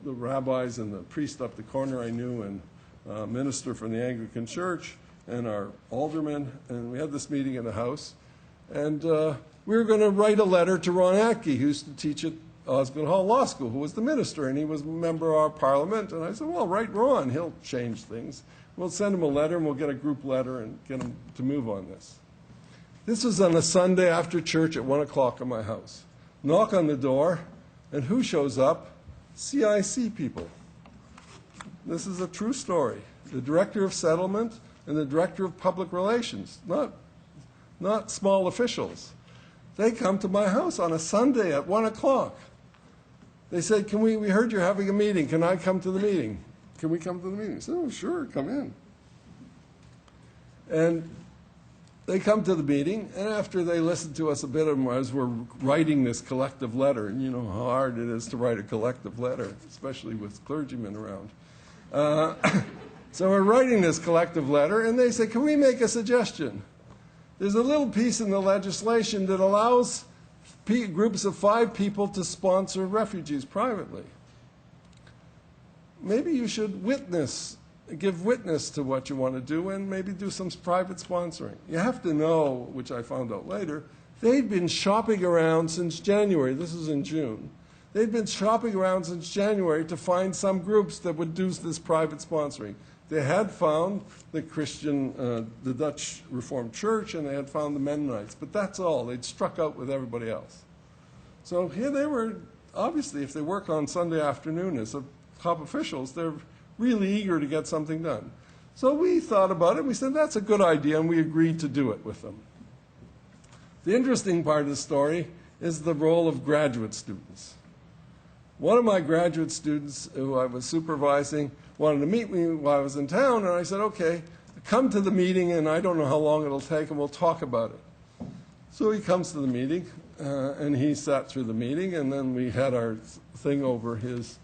the rabbis and the priest up the corner I knew and a minister from the Anglican Church and our alderman, and we had this meeting in the house. And we were going to write a letter to Ron Atke, who used to teach at Osgoode Hall Law School, who was the minister, and he was a member of our parliament. And I said, well, write Ron. He'll change things. We'll send him a letter, and we'll get a group letter and get him to move on this. This was on a Sunday after church at 1 o'clock in my house. Knock on the door, and who shows up? CIC people. This is a true story. The director of settlement and the director of public relations, not small officials. They come to my house on a Sunday at 1 o'clock. They said, we heard you're having a meeting. Can I come to the meeting? Can we come to the meeting? I said, oh, sure, come in. And they come to the meeting, and after they listened to us a bit as we're writing this collective letter, and you know how hard it is to write a collective letter, especially with clergymen around. So we're writing this collective letter, and they say, can we make a suggestion? There's a little piece in the legislation that allows groups of 5 people to sponsor refugees privately. Maybe you should give witness to what you want to do and maybe do some private sponsoring. You have to know, which I found out later, they'd been shopping around since January. This is in June. They'd been shopping around since January to find some groups that would do this private sponsoring. They had found the the Dutch Reformed Church, and they had found the Mennonites, but that's all. They'd struck out with everybody else. So here they were, obviously, if they work on Sunday afternoon as top officials, they're really eager to get something done. So we thought about it. We said, that's a good idea, and we agreed to do it with them. The interesting part of the story is the role of graduate students. One of my graduate students who I was supervising wanted to meet me while I was in town, and I said, okay, come to the meeting, and I don't know how long it'll take, and we'll talk about it. So he comes to the meeting, and he sat through the meeting, and then we had our thing over his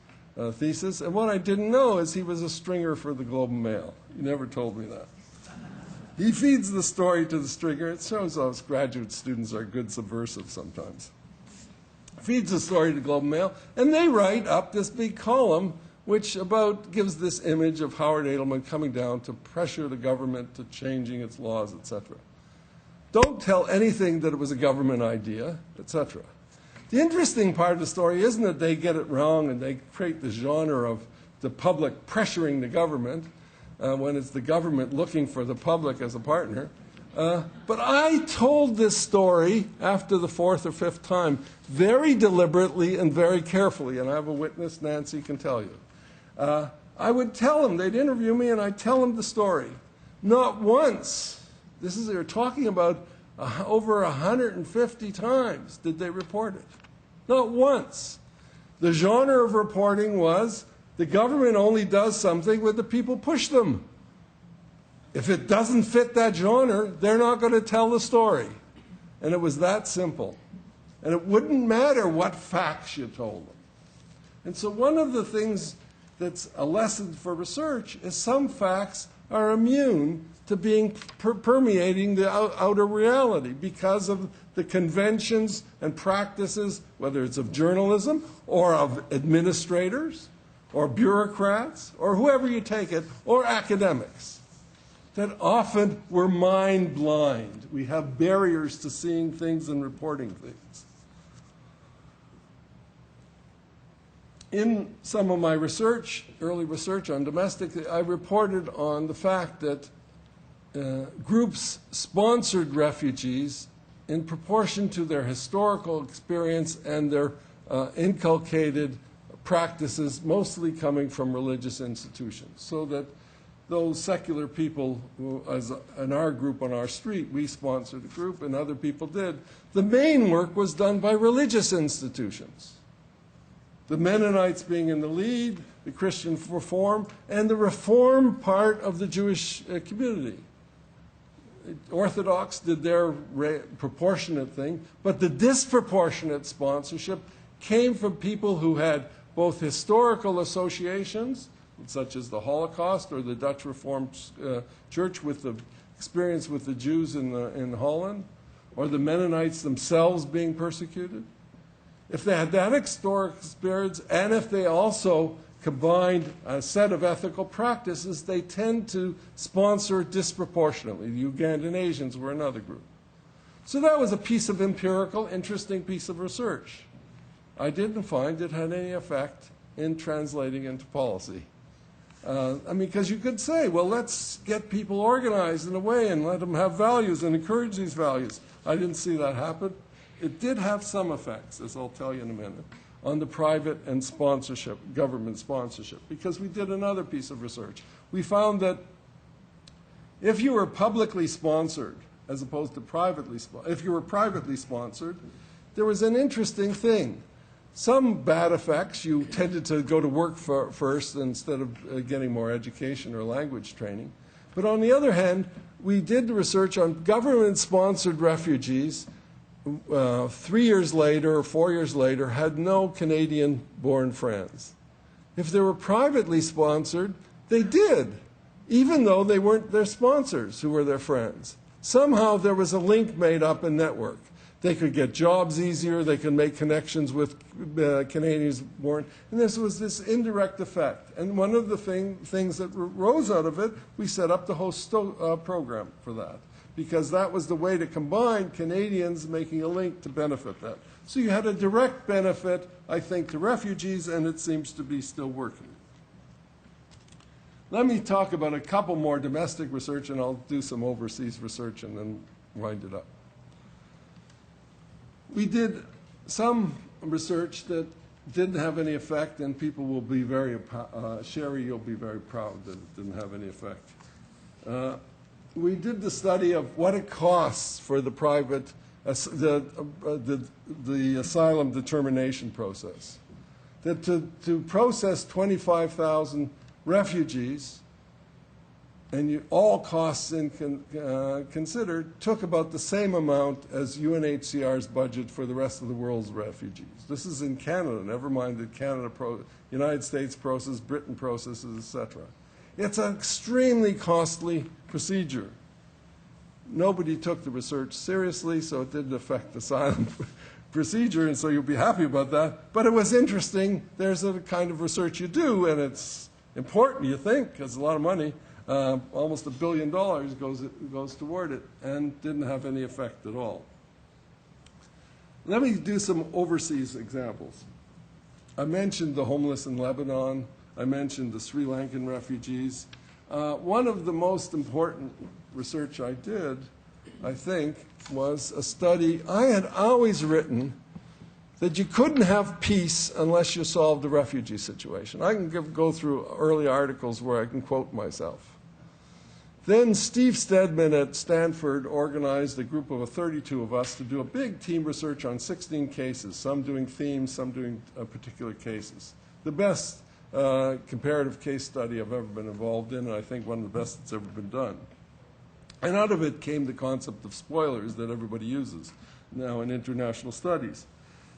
thesis. And what I didn't know is he was a stringer for the Globe and Mail. He never told me that. He feeds the story to the stringer. It shows us graduate students are good subversives sometimes. feeds the story to the Globe and Mail, and they write up this big column which gives this image of Howard Adelman coming down to pressure the government to changing its laws, etc. Don't tell anything that it was a government idea, etc. The interesting part of the story isn't that they get it wrong and they create the genre of the public pressuring the government when it's the government looking for the public as a partner. But I told this story after the fourth or fifth time very deliberately and very carefully, and I have a witness, Nancy can tell you. I would tell them, they'd interview me, and I'd tell them the story. Not once, they're talking about over 150 times did they report it. Not once. The genre of reporting was the government only does something when the people push them. If it doesn't fit that genre, they're not going to tell the story. And it was that simple. And it wouldn't matter what facts you told them. And so one of the things that's a lesson for research is some facts are immune to being permeating the outer reality because of the conventions and practices, whether it's of journalism or of administrators or bureaucrats or whoever you take it, or academics, that often we're mind blind. We have barriers to seeing things and reporting things. In some of my research, early research on domestic, I reported on the fact that groups sponsored refugees in proportion to their historical experience and their inculcated practices, mostly coming from religious institutions. So that those secular people, as in our group on our street, we sponsored a group and other people did. The main work was done by religious institutions. The Mennonites being in the lead, the Christian Reform, and the Reform part of the Jewish community. Orthodox did their proportionate thing, but the disproportionate sponsorship came from people who had both historical associations, such as the Holocaust or the Dutch Reformed Church with the experience with the Jews in Holland, or the Mennonites themselves being persecuted. If they had that historic experience, and if they also combined a set of ethical practices, they tend to sponsor disproportionately. The Ugandan Asians were another group. So that was a piece of empirical, interesting piece of research. I didn't find it had any effect in translating into policy. Because you could say, well, let's get people organized in a way and let them have values and encourage these values. I didn't see that happen. It did have some effects, as I'll tell you in a minute, on the private and sponsorship, government sponsorship, because we did another piece of research. We found that if you were publicly sponsored, as opposed to privately sponsored, if you were privately sponsored, there was an interesting thing. Some bad effects, you tended to go to work first instead of getting more education or language training. But on the other hand, we did research on government-sponsored refugees 3 years later or 4 years later had no Canadian-born friends. If they were privately sponsored, they did, even though they weren't their sponsors who were their friends. Somehow there was a link made up in network. They could get jobs easier, they could make connections with Canadians born, and this was this indirect effect. And one of the things that rose out of it, we set up the host program for that, because that was the way to combine Canadians making a link to benefit that. So you had a direct benefit, I think, to refugees, and it seems to be still working. Let me talk about a couple more domestic research, and I'll do some overseas research and then wind it up. We did some research that didn't have any effect, and people will be very, Sherry, you'll be very proud that it didn't have any effect. We did the study of what it costs for the private, the asylum determination process. That to process 25,000 refugees, and all costs considered, took about the same amount as UNHCR's budget for the rest of the world's refugees. This is in Canada, never mind that United States processes, Britain processes, etc. It's an extremely costly procedure. Nobody took the research seriously, so it didn't affect asylum procedure, and so you'll be happy about that. But it was interesting. There's a kind of research you do, and it's important, you think, because a lot of money, almost $1 billion goes toward it, and didn't have any effect at all. Let me do some overseas examples. I mentioned the homeless in Lebanon. I mentioned the Sri Lankan refugees. One of the most important research I did, I think, was a study. I had always written that you couldn't have peace unless you solved the refugee situation. I can go through early articles where I can quote myself. Then Steve Stedman at Stanford organized a group of 32 of us to do a big team research on 16 cases, some doing themes, some doing particular cases. The best comparative case study I've ever been involved in, and I think one of the best that's ever been done. And out of it came the concept of spoilers that everybody uses now in international studies.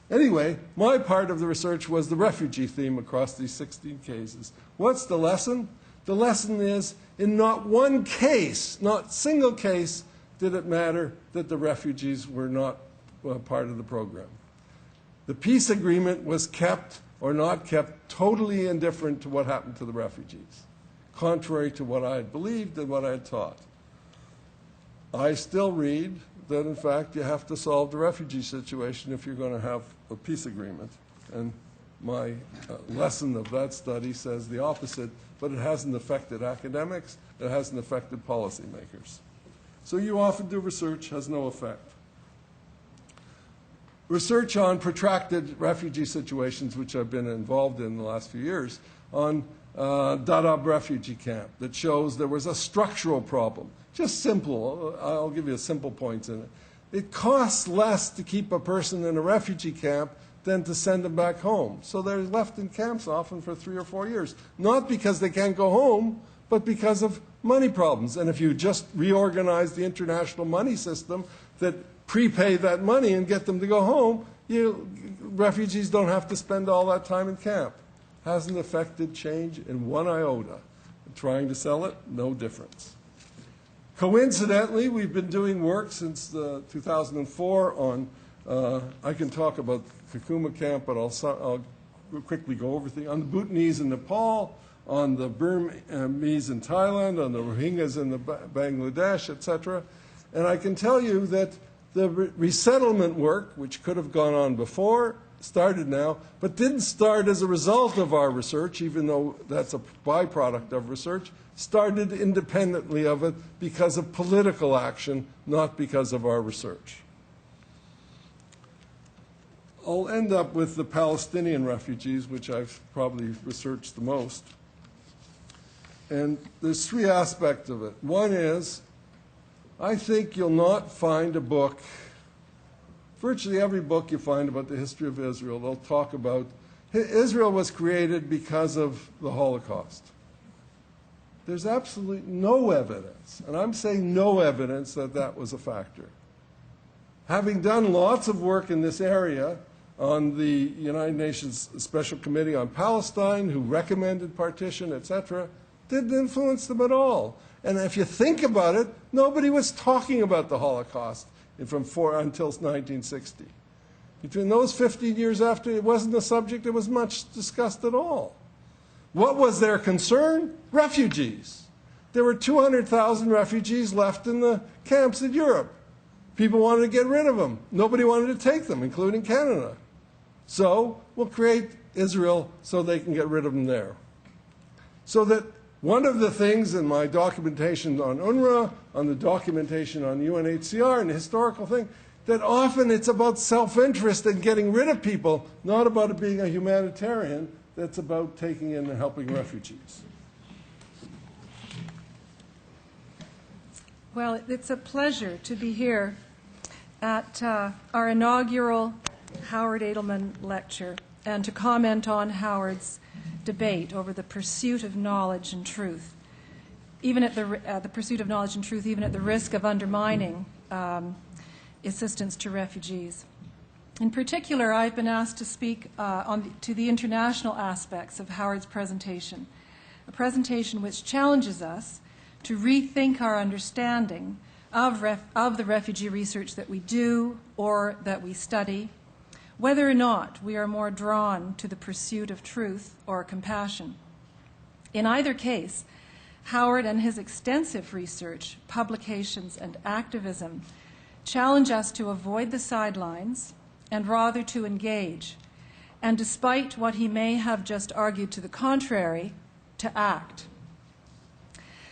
Anyway, my part of the research was the refugee theme across these 16 cases. What's the lesson? The lesson is, in not one case, not single case, did it matter that the refugees were not part of the program. The peace agreement was kept or not kept totally indifferent to what happened to the refugees, contrary to what I had believed and what I had taught. I still read that, in fact, you have to solve the refugee situation if you're going to have a peace agreement. And my lesson of that study says the opposite, but it hasn't affected academics, it hasn't affected policymakers. So you often do research, has no effect. Research on protracted refugee situations, which I've been involved in the last few years, on Dadaab refugee camp, that shows there was a structural problem. Just simple, I'll give you simple points in it. It costs less to keep a person in a refugee camp than to send them back home. So they're left in camps often for 3 or 4 years. Not because they can't go home, but because of money problems. And if you just reorganize the international money system that prepay that money and get them to go home, refugees don't have to spend all that time in camp. Hasn't affected change in one iota. Trying to sell it, no difference. Coincidentally, we've been doing work since 2004 on, I can talk about Kakuma camp, but I'll quickly go over things. On the Bhutanese in Nepal, on the Burmese in Thailand, on the Rohingyas in Bangladesh, etc. And I can tell you that the resettlement work, which could have gone on before, started now, but didn't start as a result of our research, even though that's a byproduct of research, started independently of it because of political action, not because of our research. I'll end up with the Palestinian refugees, which I've probably researched the most. And there's 3 aspects of it. One is, I think you'll not find a book, virtually every book you find about the history of Israel, they'll talk about Israel was created because of the Holocaust. There's absolutely no evidence, and I'm saying no evidence, that that was a factor. Having done lots of work in this area on the United Nations Special Committee on Palestine, who recommended partition, etc., didn't influence them at all. And if you think about it, nobody was talking about the Holocaust until 1960. Between those 15 years after, it wasn't a subject that was much discussed at all. What was their concern? Refugees. There were 200,000 refugees left in the camps in Europe. People wanted to get rid of them. Nobody wanted to take them, including Canada. So we'll create Israel so they can get rid of them there. So that one of the things in my documentation on UNRWA, on the documentation on UNHCR and the historical thing, that often it's about self-interest and getting rid of people, not about it being a humanitarian, that's about taking in and helping refugees. Well, it's a pleasure to be here at our inaugural Howard Adelman lecture and to comment on Howard's debate over the pursuit of knowledge and truth, even at the pursuit of knowledge and truth, even at the risk of undermining assistance to refugees. In particular, I've been asked to speak to the international aspects of Howard's presentation, a presentation which challenges us to rethink our understanding of the refugee research that we do or that we study, whether or not we are more drawn to the pursuit of truth or compassion. In either case, Howard and his extensive research, publications, and activism challenge us to avoid the sidelines and rather to engage, and despite what he may have just argued to the contrary, to act.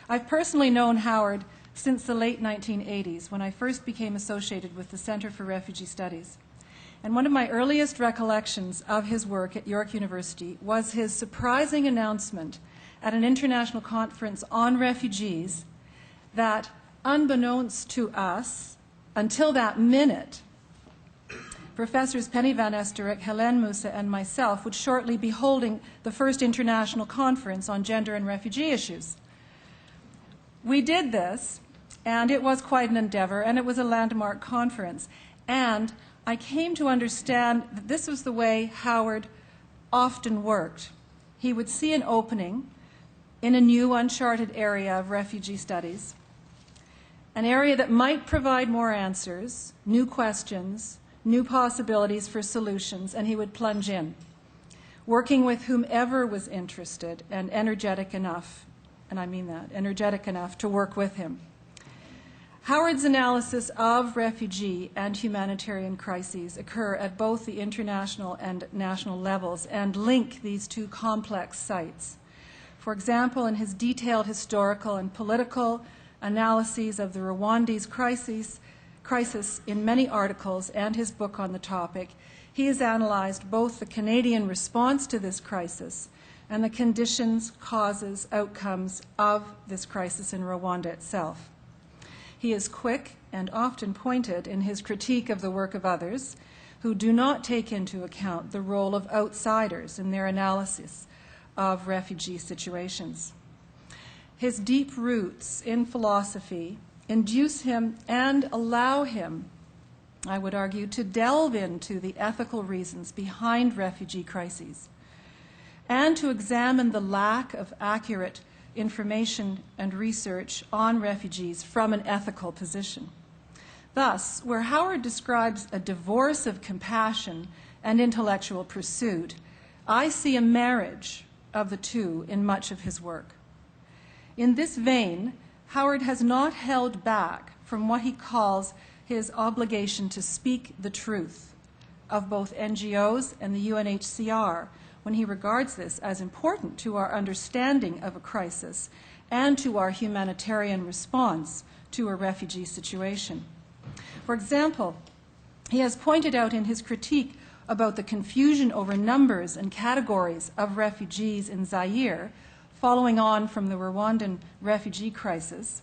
I've personally known Howard since the late 1980s, when I first became associated with the Center for Refugee Studies. And one of my earliest recollections of his work at York University was his surprising announcement at an international conference on refugees that, unbeknownst to us, until that minute, Professors Penny Van Esterick, Helene Musa, and myself would shortly be holding the first international conference on gender and refugee issues. We did this, and it was quite an endeavor, and it was a landmark conference. And I came to understand that this was the way Howard often worked. He would see an opening in a new, uncharted area of refugee studies, an area that might provide more answers, new questions, new possibilities for solutions, and he would plunge in, working with whomever was interested and energetic enough, and I mean that, energetic enough to work with him. Howard's analysis of refugee and humanitarian crises occur at both the international and national levels and link these two complex sites. For example, in his detailed historical and political analyses of the Rwandese crisis in many articles and his book on the topic, he has analyzed both the Canadian response to this crisis and the conditions, causes, outcomes of this crisis in Rwanda itself. He is quick and often pointed in his critique of the work of others who do not take into account the role of outsiders in their analysis of refugee situations. His deep roots in philosophy induce him and allow him, I would argue, to delve into the ethical reasons behind refugee crises and to examine the lack of accurate information and research on refugees from an ethical position. Thus, where Howard describes a divorce of compassion and intellectual pursuit, I see a marriage of the two in much of his work. In this vein, Howard has not held back from what he calls his obligation to speak the truth of both NGOs and the UNHCR when he regards this as important to our understanding of a crisis and to our humanitarian response to a refugee situation. For example, he has pointed out in his critique about the confusion over numbers and categories of refugees in Zaire, following on from the Rwandan refugee crisis.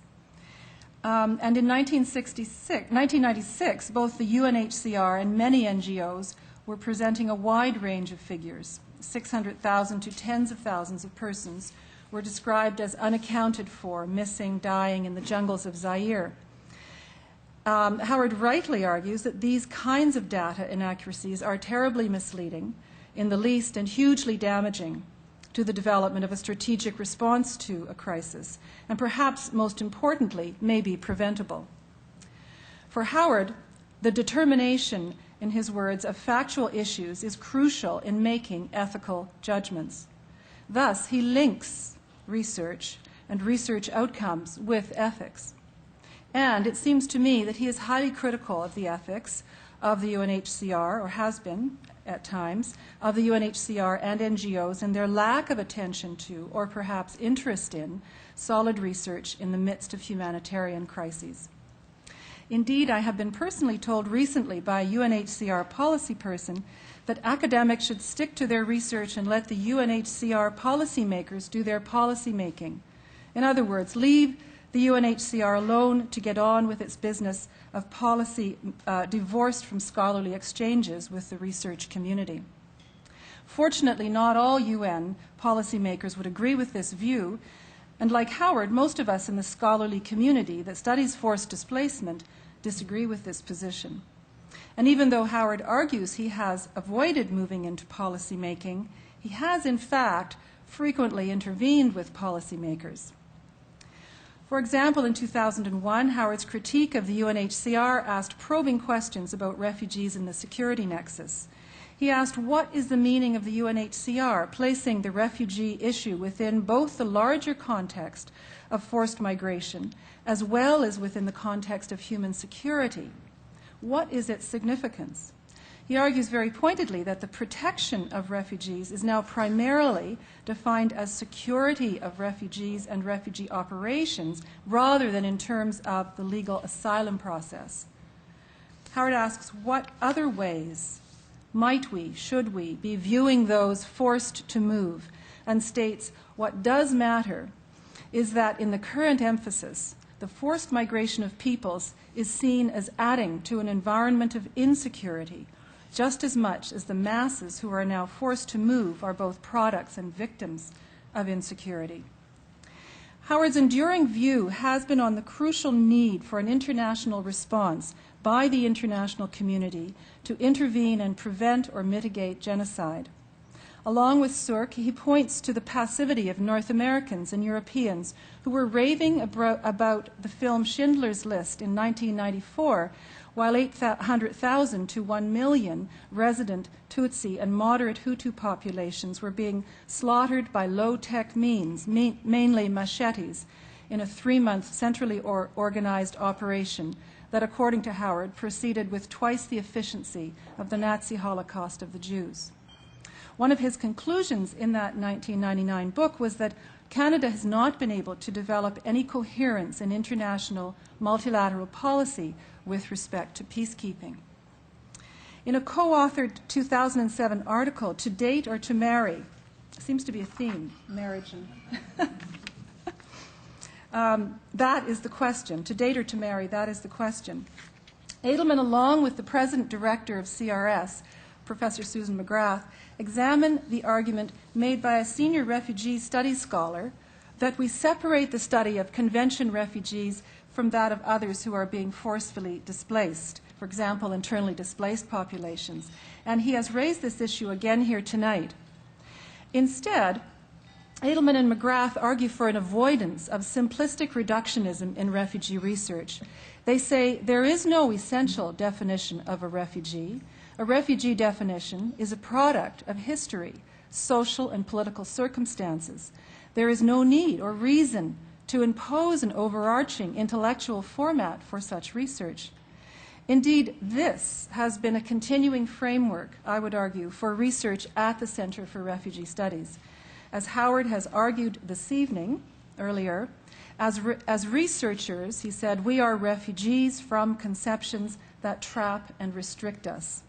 And in 1996, both the UNHCR and many NGOs were presenting a wide range of figures. 600,000 to tens of thousands of persons were described as unaccounted for, missing, dying in the jungles of Zaire. Howard rightly argues that these kinds of data inaccuracies are terribly misleading, in the least, and hugely damaging to the development of a strategic response to a crisis, and perhaps most importantly, may be preventable. For Howard, the determination, in his words, of factual issues is crucial in making ethical judgments. Thus, he links research and research outcomes with ethics. And it seems to me that he is highly critical of the ethics of the UNHCR, or has been at times, of the UNHCR and NGOs and their lack of attention to, or perhaps interest in, solid research in the midst of humanitarian crises. Indeed, I have been personally told recently by a UNHCR policy person that academics should stick to their research and let the UNHCR policymakers do their policy making. In other words, leave the UNHCR alone to get on with its business of policy divorced from scholarly exchanges with the research community. Fortunately, not all UN policymakers would agree with this view, and like Howard, most of us in the scholarly community that studies forced displacement disagree with this position. And even though Howard argues he has avoided moving into policy making, he has in fact frequently intervened with policymakers. For example, in 2001, Howard's critique of the UNHCR asked probing questions about refugees in the security nexus. He asked, what is the meaning of the UNHCR placing the refugee issue within both the larger context of forced migration as well as within the context of human security? What is its significance? He argues very pointedly that the protection of refugees is now primarily defined as security of refugees and refugee operations rather than in terms of the legal asylum process. Howard asks, what other ways might we, should we, be viewing those forced to move, and states, what does matter is that in the current emphasis, the forced migration of peoples is seen as adding to an environment of insecurity, just as much as the masses who are now forced to move are both products and victims of insecurity. Howard's enduring view has been on the crucial need for an international response by the international community to intervene and prevent or mitigate genocide. Along with Surk, he points to the passivity of North Americans and Europeans who were raving about the film Schindler's List in 1994, while 800,000 to 1 million resident Tutsi and moderate Hutu populations were being slaughtered by low-tech means, mainly machetes, in a 3-month centrally organized operation that, according to Howard, proceeded with twice the efficiency of the Nazi Holocaust of the Jews. One of his conclusions in that 1999 book was that Canada has not been able to develop any coherence in international multilateral policy with respect to peacekeeping. In a co-authored 2007 article, To Date or to Marry, seems to be a theme, marriage and that is the question. To date or to marry, that is the question. Adelman, along with the president director of CRS, Professor Susan McGrath, examine the argument made by a senior refugee studies scholar that we separate the study of convention refugees from that of others who are being forcefully displaced, for example, internally displaced populations. And he has raised this issue again here tonight. Instead, Adelman and McGrath argue for an avoidance of simplistic reductionism in refugee research. They say there is no essential definition of a refugee. A refugee definition is a product of history, social and political circumstances. There is no need or reason to impose an overarching intellectual format for such research. Indeed, this has been a continuing framework, I would argue, for research at the Center for Refugee Studies. As Howard has argued this evening, earlier, as researchers, he said, we are refugees from conceptions that trap and restrict us.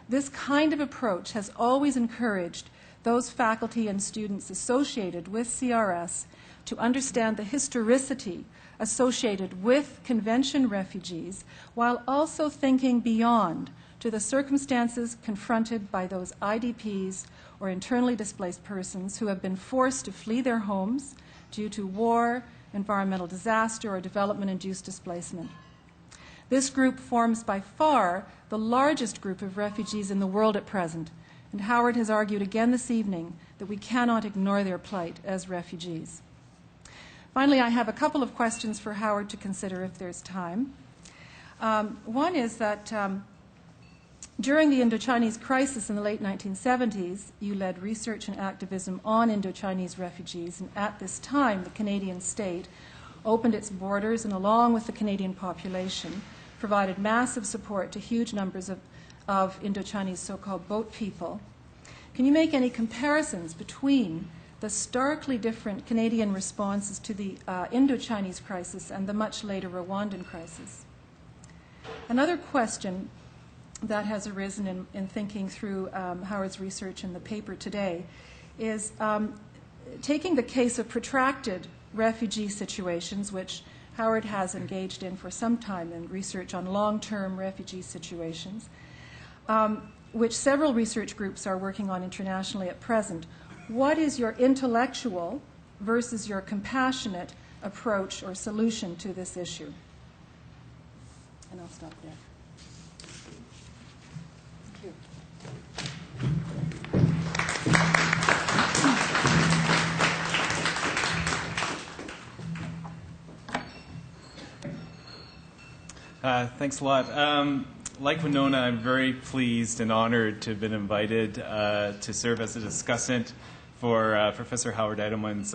This kind of approach has always encouraged those faculty and students associated with CRS to understand the historicity associated with convention refugees while also thinking beyond to the circumstances confronted by those IDPs or internally displaced persons who have been forced to flee their homes due to war, environmental disaster, or development-induced displacement. This group forms by far the largest group of refugees in the world at present, and Howard has argued again this evening that we cannot ignore their plight as refugees. Finally, I have a couple of questions for Howard to consider if there's time. One is that during the Indochinese crisis in the late 1970s, you led research and activism on Indochinese refugees, and at this time, the Canadian state opened its borders and, along with the Canadian population, provided massive support to huge numbers of Indochinese so-called boat people. Can you make any comparisons between the starkly different Canadian responses to the Indochinese crisis and the much later Rwandan crisis? Another question that has arisen in thinking through Howard's research in the paper today is taking the case of protracted refugee situations, which Howard has engaged in for some time in research on long-term refugee situations, which several research groups are working on internationally at present. What is your intellectual versus your compassionate approach or solution to this issue? And I'll stop there. Thanks a lot. Like Winona, I'm very pleased and honored to have been invited to serve as a discussant for Professor Howard Adelman's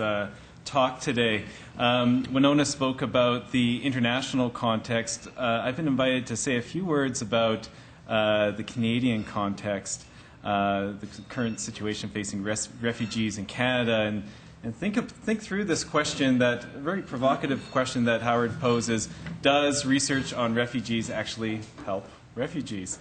talk today. Winona spoke about the international context. I've been invited to say a few words about the Canadian context, the current situation facing refugees in Canada, and think through this question, that very provocative question that Howard poses: does research on refugees actually help refugees?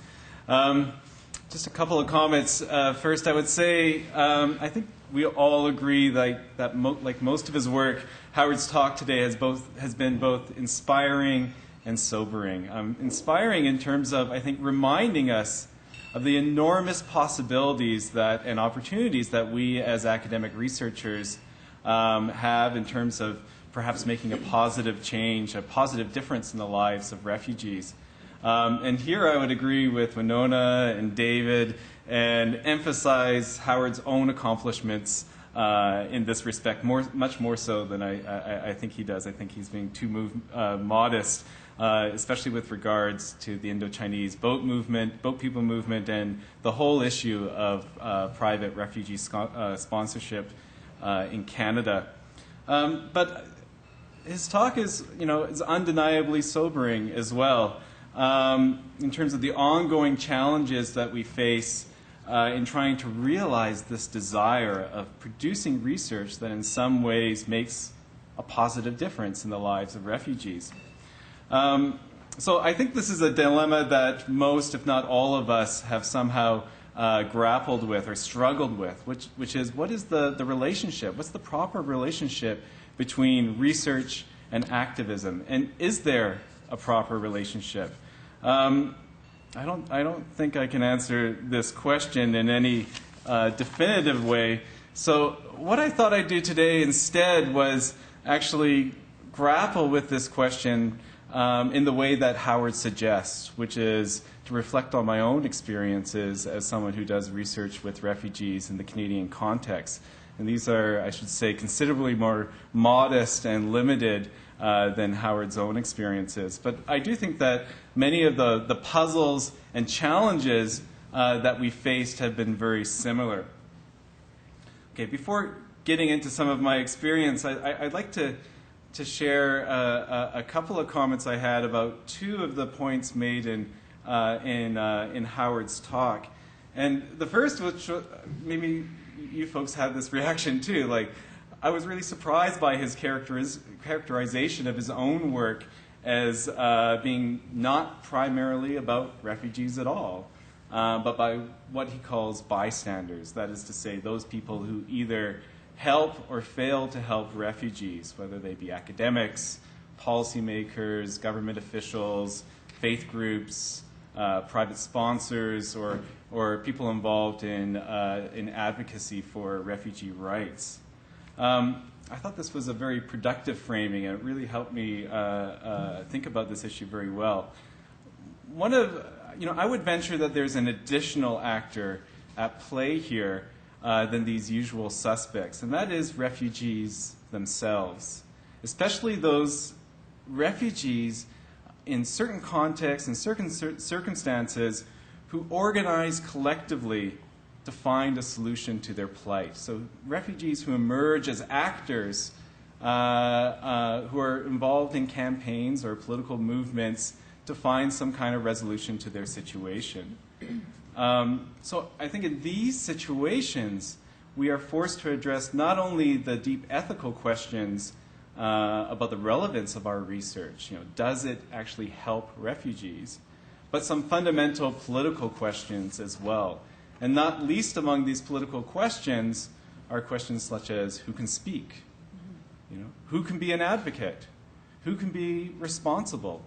Just a couple of comments. First, I would say I think we all agree that like most of his work, Howard's talk today has been both inspiring and sobering. Inspiring in terms of, I think, reminding us of the enormous possibilities and opportunities that we as academic researchers have in terms of perhaps making a positive change, a positive difference in the lives of refugees. And here I would agree with Winona and David and emphasize Howard's own accomplishments in this respect, much more so than I think he does. I think he's being too modest, especially with regards to the Indochinese boat people movement, and the whole issue of private refugee sponsorship in Canada. But his talk is undeniably sobering as well, in terms of the ongoing challenges that we face in trying to realize this desire of producing research that in some ways makes a positive difference in the lives of refugees. So I think this is a dilemma that most, if not all of us, have somehow grappled with or struggled with, which is, what is the relationship? What's the proper relationship between research and activism? And is there a proper relationship? I don't think I can answer this question in any definitive way. So what I thought I'd do today instead was actually grapple with this question in the way that Howard suggests, which is to reflect on my own experiences as someone who does research with refugees in the Canadian context. And these are, I should say, considerably more modest and limited than Howard's own experiences. But I do think that many of the puzzles and challenges that we faced have been very similar. Okay, before getting into some of my experience, I'd like to share a couple of comments I had about two of the points made in Howard's talk. And the first, which maybe you folks had this reaction too, like, I was really surprised by his characterization of his own work as being not primarily about refugees at all, but by what he calls bystanders. That is to say, those people who either help or fail to help refugees, whether they be academics, policymakers, government officials, faith groups, private sponsors, or people involved in advocacy for refugee rights. I thought this was a very productive framing, and it really helped me think about this issue very well. I would venture that there's an additional actor at play here than these usual suspects, and that is refugees themselves, especially those refugees in certain contexts and certain circumstances who organize collectively to find a solution to their plight. So refugees who emerge as actors, who are involved in campaigns or political movements to find some kind of resolution to their situation. So I think in these situations, we are forced to address not only the deep ethical questions about the relevance of our research, does it actually help refugees, but some fundamental political questions as well. And not least among these political questions are questions such as who can speak, who can be an advocate, who can be responsible,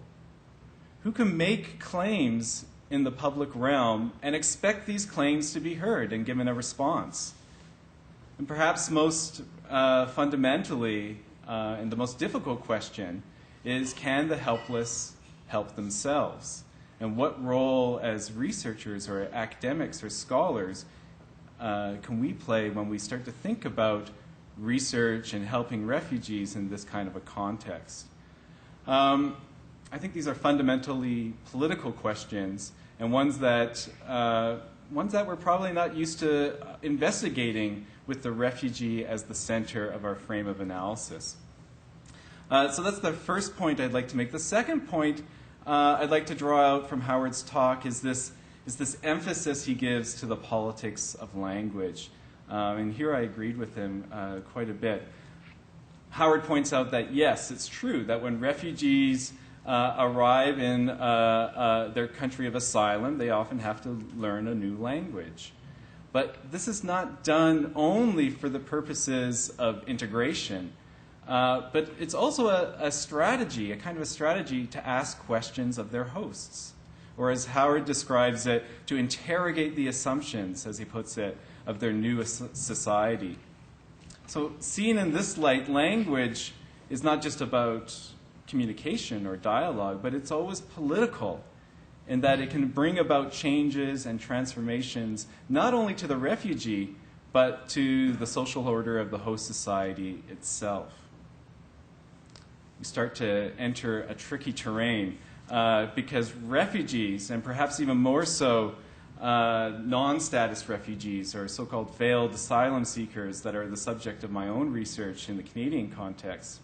who can make claims in the public realm and expect these claims to be heard and given a response. And perhaps most fundamentally, and the most difficult question is, can the helpless help themselves? And what role as researchers or academics or scholars can we play when we start to think about research and helping refugees in this kind of a context? I think these are fundamentally political questions, and ones that we're probably not used to investigating with the refugee as the center of our frame of analysis. So that's the first point I'd like to make. The second point I'd like to draw out from Howard's talk is this emphasis he gives to the politics of language. And here I agreed with him quite a bit. Howard points out that, yes, it's true that when refugees arrive in their country of asylum, they often have to learn a new language. But this is not done only for the purposes of integration, but it's also a strategy, a kind of a strategy to ask questions of their hosts, or as Howard describes it, to interrogate the assumptions, as he puts it, of their new society. So seen in this light, language is not just about communication or dialogue, but it's always political in that it can bring about changes and transformations not only to the refugee, but to the social order of the host society itself. You start to enter a tricky terrain because refugees, and perhaps even more so non-status refugees or so-called failed asylum seekers that are the subject of my own research in the Canadian context,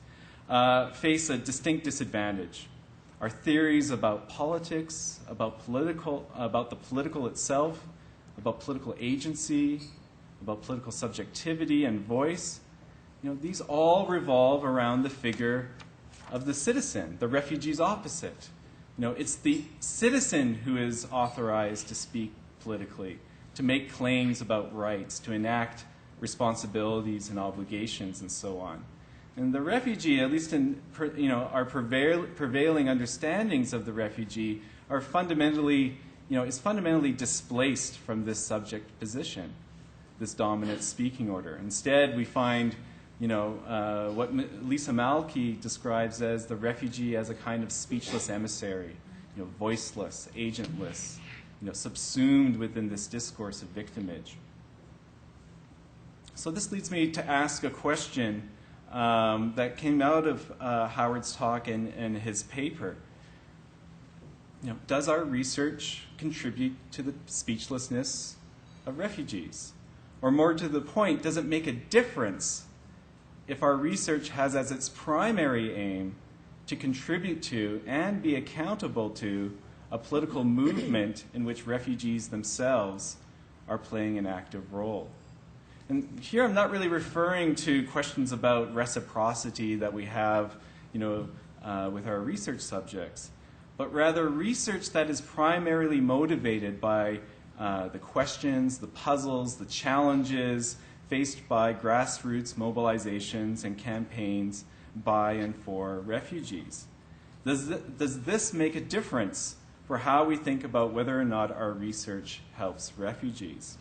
face a distinct disadvantage. Our theories about politics, about the political itself, about political agency, about political subjectivity and voice, these all revolve around the figure of the citizen, the refugee's opposite. It's the citizen who is authorized to speak politically, to make claims about rights, to enact responsibilities and obligations, and so on. And the refugee, at least in our prevailing understandings of the refugee, are fundamentally, is fundamentally displaced from this subject position, this dominant speaking order. Instead, we find, what Lisa Malky describes as the refugee as a kind of speechless emissary, voiceless, agentless, subsumed within this discourse of victimage. So this leads me to ask a question that came out of Howard's talk and his paper. Does our research contribute to the speechlessness of refugees? Or more to the point, does it make a difference if our research has as its primary aim to contribute to and be accountable to a political movement in which refugees themselves are playing an active role? And here I'm not really referring to questions about reciprocity that we have, with our research subjects, but rather research that is primarily motivated by the questions, the puzzles, the challenges faced by grassroots mobilizations and campaigns by and for refugees. Does this make a difference for how we think about whether or not our research helps refugees?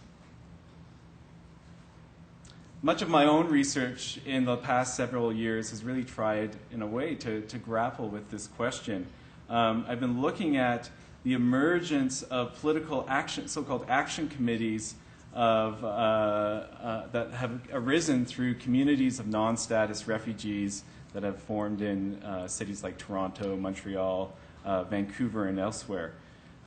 Much of my own research in the past several years has really tried, in a way, to grapple with this question. I've been looking at the emergence of political action, so-called action committees that have arisen through communities of non-status refugees that have formed in cities like Toronto, Montreal, Vancouver, and elsewhere.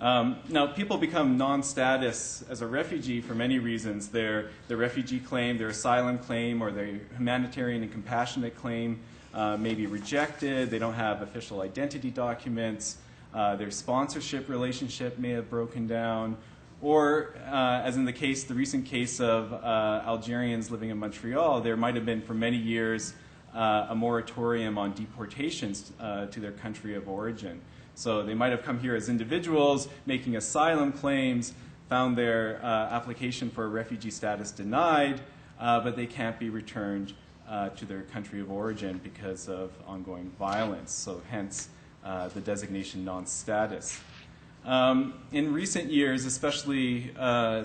Now, people become non-status as a refugee for many reasons. Their refugee claim, their asylum claim, or their humanitarian and compassionate claim may be rejected. They don't have official identity documents. Their sponsorship relationship may have broken down. Or, as in the recent case of Algerians living in Montreal, there might have been for many years a moratorium on deportations to their country of origin. So they might have come here as individuals, making asylum claims, found their application for refugee status denied, but they can't be returned to their country of origin because of ongoing violence. So hence the designation non-status. In recent years, especially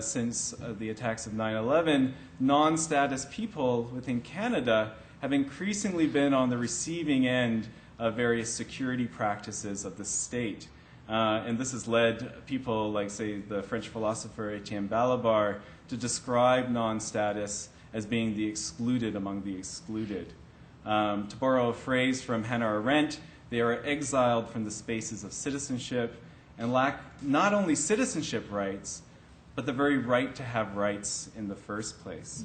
since the attacks of 9/11, non-status people within Canada have increasingly been on the receiving end of various security practices of the state. And this has led people like, say, the French philosopher Etienne Balibar to describe non-status as being the excluded among the excluded. To borrow a phrase from Hannah Arendt, they are exiled from the spaces of citizenship and lack not only citizenship rights, but the very right to have rights in the first place.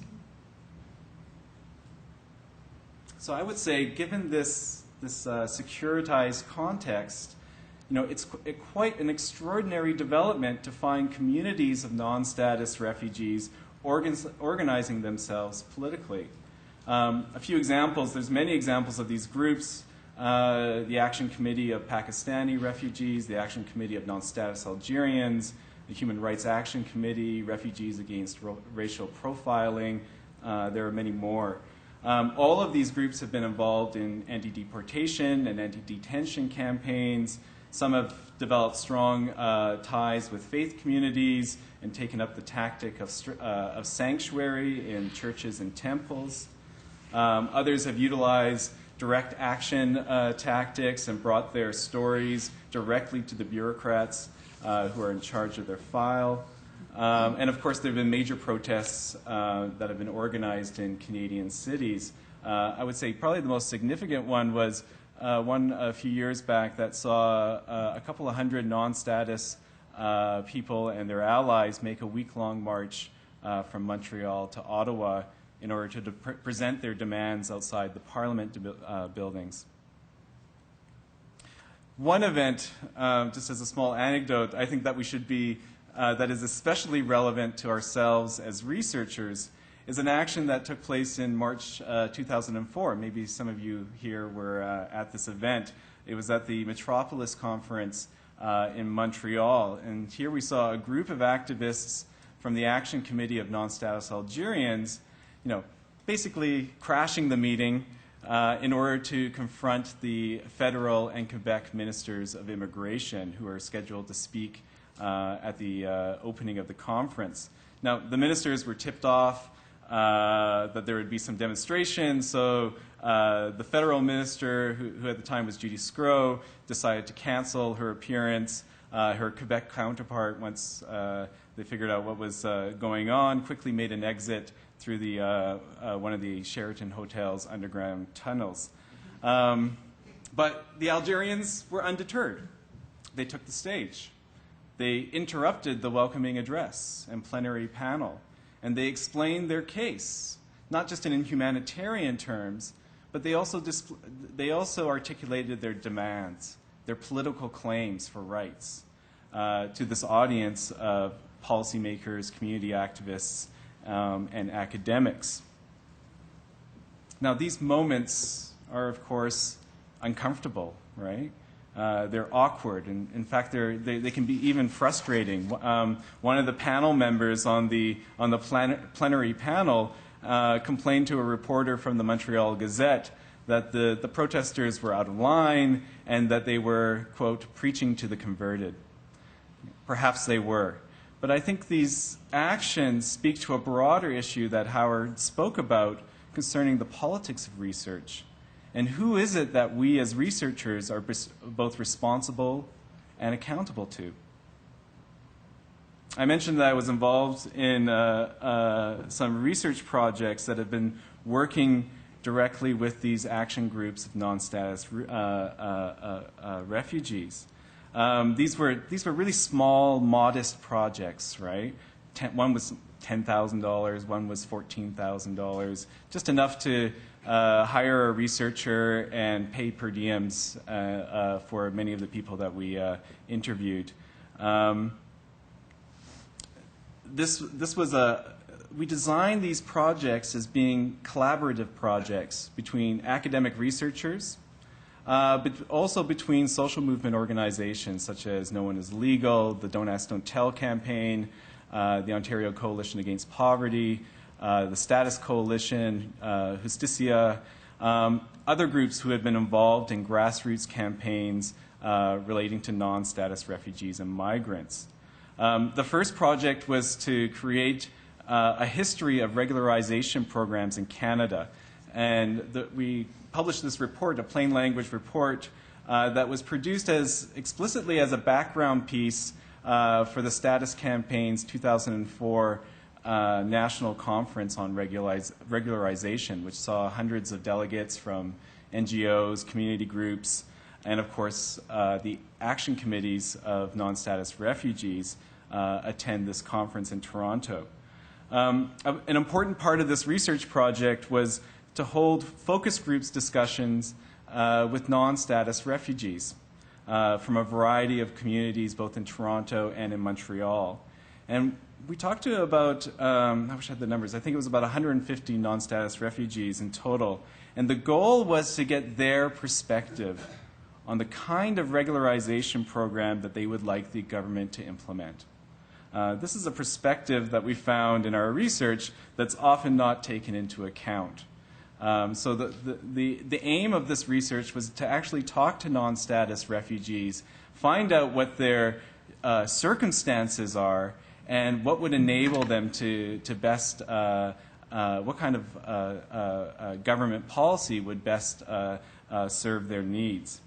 So I would say, given this securitized context, it's quite an extraordinary development to find communities of non-status refugees organizing themselves politically. A few examples, there's many examples of these groups. The Action Committee of Pakistani Refugees, the Action Committee of Non-Status Algerians, the Human Rights Action Committee, Refugees Against Racial Profiling. There are many more. All of these groups have been involved in anti-deportation and anti-detention campaigns. Some have developed strong ties with faith communities and taken up the tactic of sanctuary in churches and temples. Others have utilized direct action tactics and brought their stories directly to the bureaucrats who are in charge of their file. And of course, there have been major protests that have been organized in Canadian cities. I would say probably the most significant one was one a few years back that saw a couple of hundred non-status people and their allies make a week-long march from Montreal to Ottawa in order to present their demands outside the Parliament buildings. One event, just as a small anecdote, I think that we should be, that is especially relevant to ourselves as researchers, is an action that took place in March 2004. Maybe some of you here were at this event. It was at the Metropolis Conference in Montreal. And here we saw a group of activists from the Action Committee of Non-Status Algerians, basically crashing the meeting in order to confront the federal and Quebec ministers of immigration who are scheduled to speak at the opening of the conference. Now, the ministers were tipped off that there would be some demonstrations, so the federal minister, who at the time was Judy Scrow, decided to cancel her appearance. Her Quebec counterpart, once they figured out what was going on, quickly made an exit through the one of the Sheraton Hotel's underground tunnels. But the Algerians were undeterred. They took the stage. They interrupted the welcoming address and plenary panel, and they explained their case, not just in humanitarian terms, but they also articulated their demands, their political claims for rights to this audience of policymakers, community activists, and academics. Now, these moments are, of course, uncomfortable, right? They're awkward, and in fact, they can be even frustrating. One of the panel members on the plenary panel complained to a reporter from the Montreal Gazette that the protesters were out of line and that they were, quote, preaching to the converted. Perhaps they were. But I think these actions speak to a broader issue that Howard spoke about concerning the politics of research. And who is it that we as researchers are both responsible and accountable to? I mentioned that I was involved in some research projects that have been working directly with these action groups of non-status refugees. These were really small, modest projects, right? One was $10,000, one was $14,000, just enough to hire a researcher and pay per diems for many of the people that we interviewed. We designed these projects as being collaborative projects between academic researchers, but also between social movement organizations such as No One Is Legal, the Don't Ask, Don't Tell campaign, the Ontario Coalition Against Poverty, the Status Coalition, Justicia, other groups who have been involved in grassroots campaigns relating to non-status refugees and migrants. The first project was to create a history of regularization programs in Canada. And we published this report, a plain language report, that was produced explicitly as a background piece for the Status Campaign's 2004 National Conference on Regularization, which saw hundreds of delegates from NGOs, community groups, and of course the action committees of non-status refugees attend this conference in Toronto. An important part of this research project was to hold focus groups discussions with non-status refugees from a variety of communities, both in Toronto and in Montreal. And we talked to about, I wish I had the numbers, I think it was about 150 non-status refugees in total. And the goal was to get their perspective on the kind of regularization program that they would like the government to implement. This is a perspective that we found in our research that's often not taken into account. So the aim of this research was to actually talk to non-status refugees, find out what their circumstances are, and what would enable them to best, what kind of government policy would best serve their needs.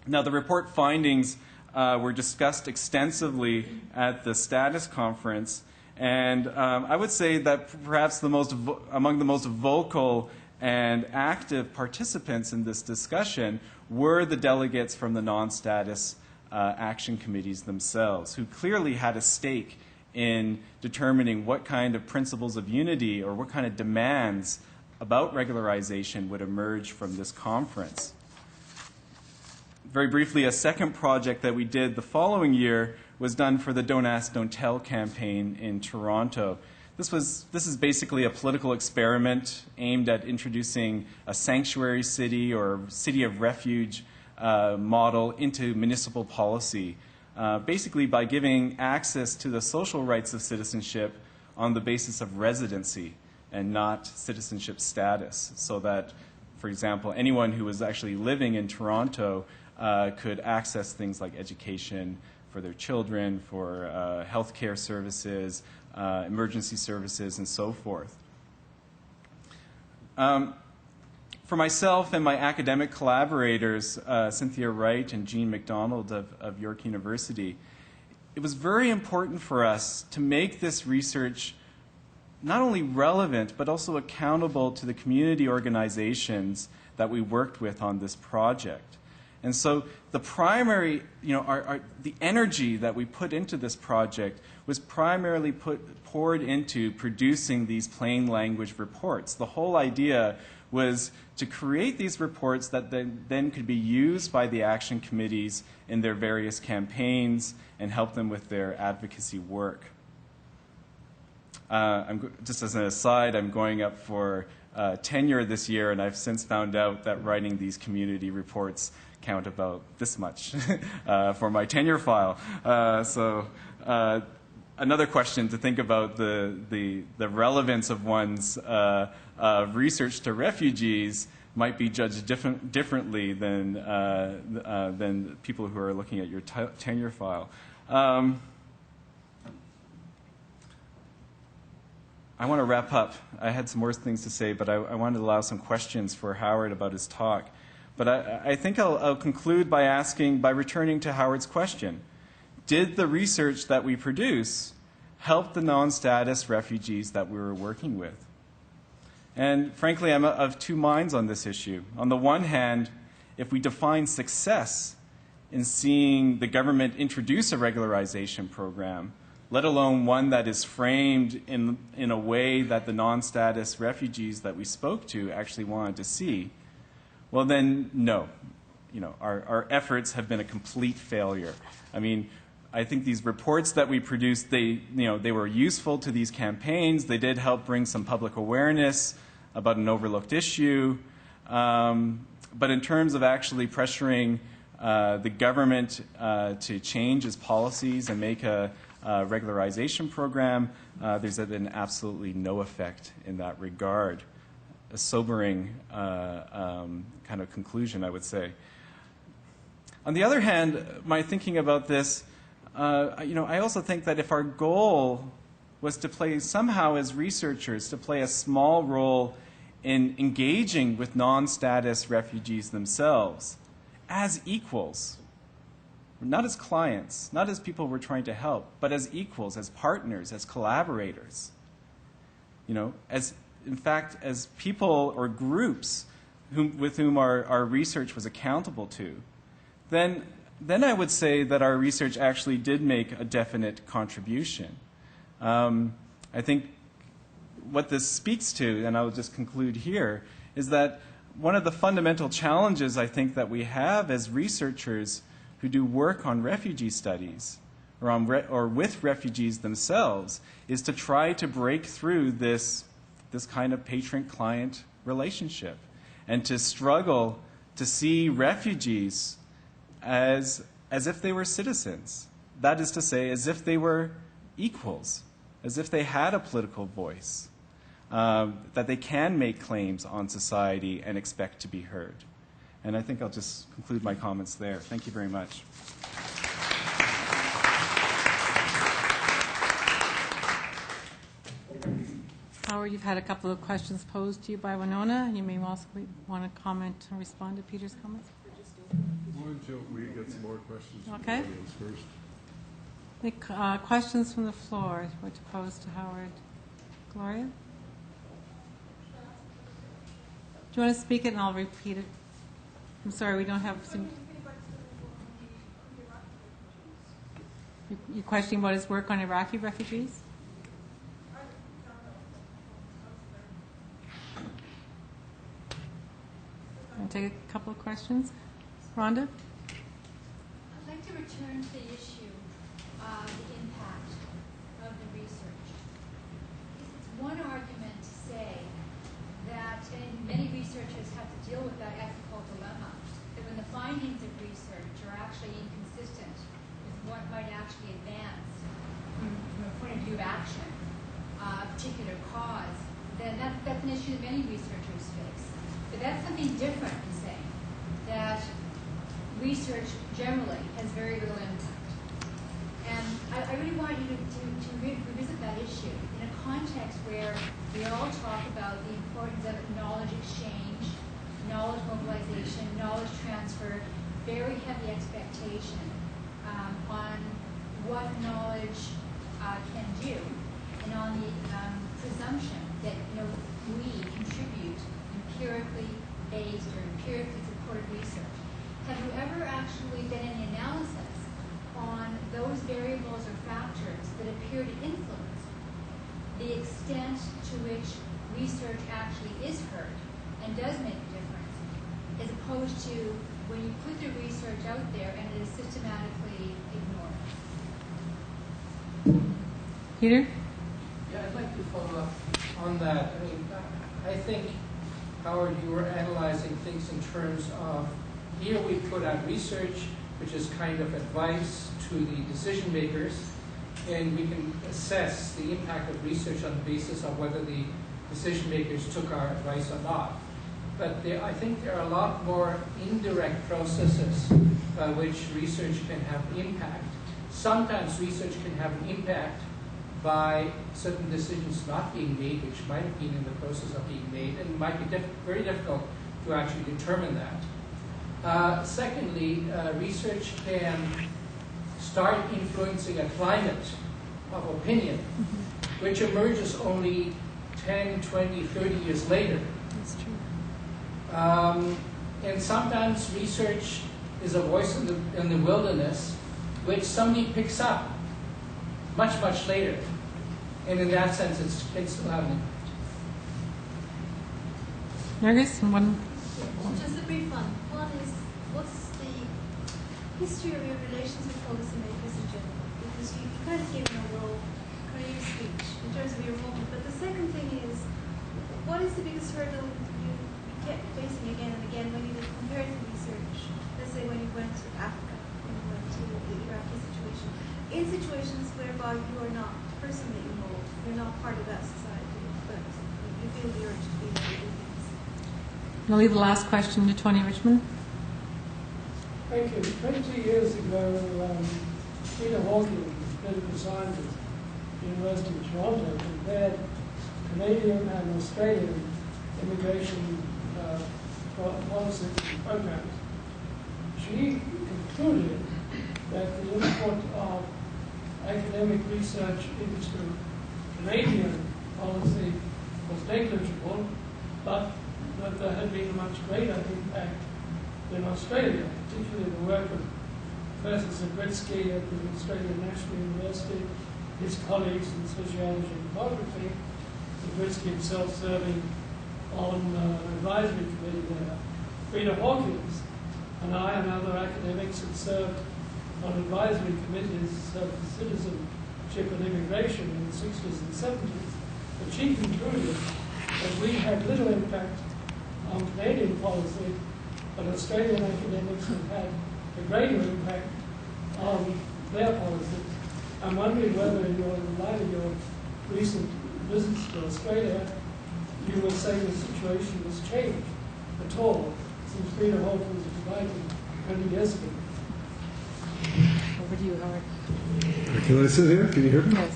Now, the report findings were discussed extensively at the Status Conference, and I would say that perhaps among the most vocal and active participants in this discussion were the delegates from the non-status action committees themselves, who clearly had a stake in determining what kind of principles of unity or what kind of demands about regularization would emerge from this conference. Very briefly, a second project that we did the following year was done for the Don't Ask, Don't Tell campaign in Toronto. This is basically a political experiment aimed at introducing a sanctuary city or city of refuge model into municipal policy, basically by giving access to the social rights of citizenship on the basis of residency and not citizenship status, so that, for example, anyone who was actually living in Toronto could access things like education for their children, for health care services, emergency services, and so forth. For myself and my academic collaborators, Cynthia Wright and Jean MacDonald of York University, it was very important for us to make this research not only relevant, but also accountable to the community organizations that we worked with on this project. And so the primary, the energy that we put into this project was primarily poured into producing these plain language reports. The whole idea was to create these reports that then could be used by the action committees in their various campaigns and help them with their advocacy work. Just as an aside, I'm going up for tenure this year, and I've since found out that writing these community reports count about this much for my tenure file. So another question to think about the relevance of one's research to refugees might be judged differently than people who are looking at your tenure file. I want to wrap up. I had some more things to say, but I wanted to allow some questions for Howard about his talk. But I think I'll conclude by returning to Howard's question. Did the research that we produce help the non-status refugees that we were working with? And frankly, I'm of two minds on this issue. On the one hand, if we define success in seeing the government introduce a regularization program, let alone one that is framed in a way that the non-status refugees that we spoke to actually wanted to see, well then, no. Our efforts have been a complete failure. I mean, I think these reports that we produced, they were useful to these campaigns. They did help bring some public awareness about an overlooked issue. But in terms of actually pressuring the government to change its policies and make a regularization program, there's been absolutely no effect in that regard. A sobering kind of conclusion, I would say. On the other hand, my thinking about this, I also think that if our goal was to play somehow as researchers, to play a small role in engaging with non-status refugees themselves as equals, not as clients, not as people we're trying to help, but as equals, as partners, as collaborators. In fact, as people or groups with whom our research was accountable to. then I would say that our research actually did make a definite contribution. I think what this speaks to, and I'll just conclude here, is that one of the fundamental challenges I think that we have as researchers who do work on refugee studies or with refugees themselves is to try to break through this kind of patron-client relationship and to struggle to see refugees as if they were citizens. That is to say, as if they were equals, as if they had a political voice, that they can make claims on society and expect to be heard. And I think I'll just conclude my comments there. Thank you very much. Howard, you've had a couple of questions posed to you by Winona. You may also want to comment and respond to Peter's comments. Why don't we get some more questions from Okay. the audience first? Any questions from the floor were to pose to Howard? Gloria? Do you want to speak it and I'll repeat it? I'm sorry, we don't have some... You're questioning about his work on Iraqi refugees? Want to take a couple of questions? Rhonda? I'd like to return to the issue of the impact of the research. It's one argument to say that, and many researchers have to deal with that ethical dilemma, that when the findings of research are actually inconsistent with what might actually advance from a point of view of action, a particular cause, then that's an issue that many researchers face. But that's something different from saying that research generally has very little impact. And I really want you to revisit that issue in a context where we all talk about the importance of knowledge exchange, knowledge mobilization, knowledge transfer, very heavy expectation on what knowledge can do, and on the presumption that we contribute empirically based or empirically supported research. Have you ever actually done any analysis on those variables or factors that appear to influence the extent to which research actually is heard and does make a difference, as opposed to when you put the research out there and it is systematically ignored? Peter? Yeah, I'd like to follow up on that. I think, Howard, you were analyzing things in terms of, here we put out research, which is kind of advice to the decision makers, and we can assess the impact of research on the basis of whether the decision makers took our advice or not. But I think there are a lot more indirect processes by which research can have impact. Sometimes research can have an impact by certain decisions not being made, which might have been in the process of being made, and it might be very difficult to actually determine that. Secondly, research can start influencing a climate of opinion, which emerges only 10, 20, 30 years later. That's true. And sometimes research is a voice in the wilderness, which somebody picks up much, much later. And in that sense, it's still having an impact. Nergis, and one... Just a brief one. One is, what's the history of your relations with policymakers in general? Because you kind of gave an overall career speech in terms of your involvement. But the second thing is, what is the biggest hurdle you kept facing again and again when you did comparative research? Let's say when you went to Africa, when you went to the Iraqi situation, in situations whereby you are not personally involved, you're not part of that society, but you feel the urge to be there to do things. I'll leave the last question to Tony Richmond. Thank you. 20 years ago, Peter Hawking, political scientist at the University of Toronto, compared Canadian and Australian immigration policies and programs. She concluded that the input of academic research into Canadian policy was negligible, but that there had been a much greater impact in Australia, particularly the work of Professor Zabriskie at the Australian National University, his colleagues in sociology and photography, Zabriskie himself serving on advisory committee there. Frida Hawkins and I and other academics had served on advisory committees of citizenship and immigration in the 60s and 70s. But she concluded that we had little impact on Canadian policy, but Australian academics have had a greater impact on their policies. I'm wondering whether, in light of your recent visits to Australia, you will say the situation has changed at all since Frida Hawkins was writing 20 years ago. Over to you, Howard. Can I sit here? Can you hear me? Yes.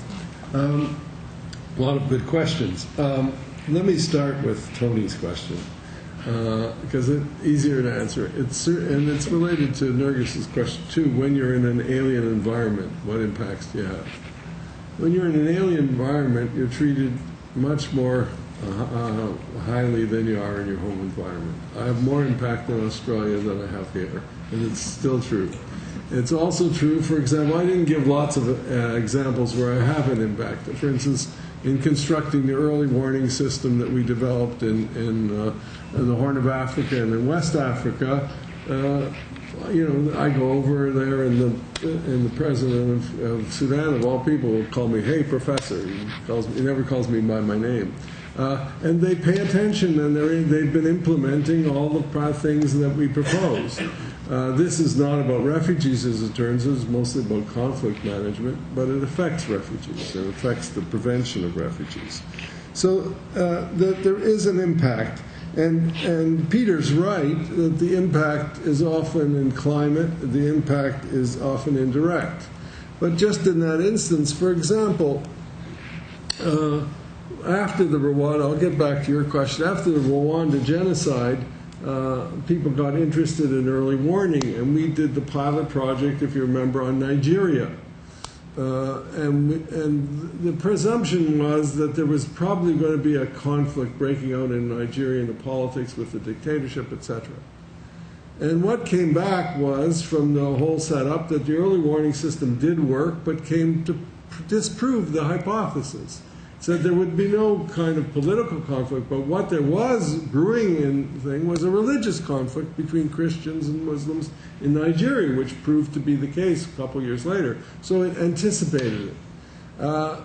A lot of good questions. Let me start with Tony's question, because it's easier to answer. And it's related to Nergis's question, too. When you're in an alien environment, what impacts do you have? When you're in an alien environment, you're treated much more highly than you are in your home environment. I have more impact in Australia than I have here, and it's still true. It's also true, for example, I didn't give lots of examples where I have an impact. For instance, in constructing the early warning system that we developed in the Horn of Africa and in West Africa, I go over there, and the president of Sudan, of all people, will call me, "Hey, professor." He never calls me by my name. And they pay attention, and they've been implementing all the things that we propose. This is not about refugees, as it turns out. It's mostly about conflict management, but it affects refugees. It affects the prevention of refugees. So there is an impact. And Peter's right that the impact is often in climate, the impact is often indirect. But just in that instance, for example, after the Rwanda, I'll get back to your question, after the Rwanda genocide, people got interested in early warning, and we did the pilot project, if you remember, on Nigeria. And the presumption was that there was probably going to be a conflict breaking out in Nigeria in the politics with the dictatorship, etc. And what came back was, from the whole setup, that the early warning system did work, but came to disprove the hypothesis. Said there would be no kind of political conflict, but what there was brewing in thing was a religious conflict between Christians and Muslims in Nigeria, which proved to be the case a couple years later. So it anticipated it.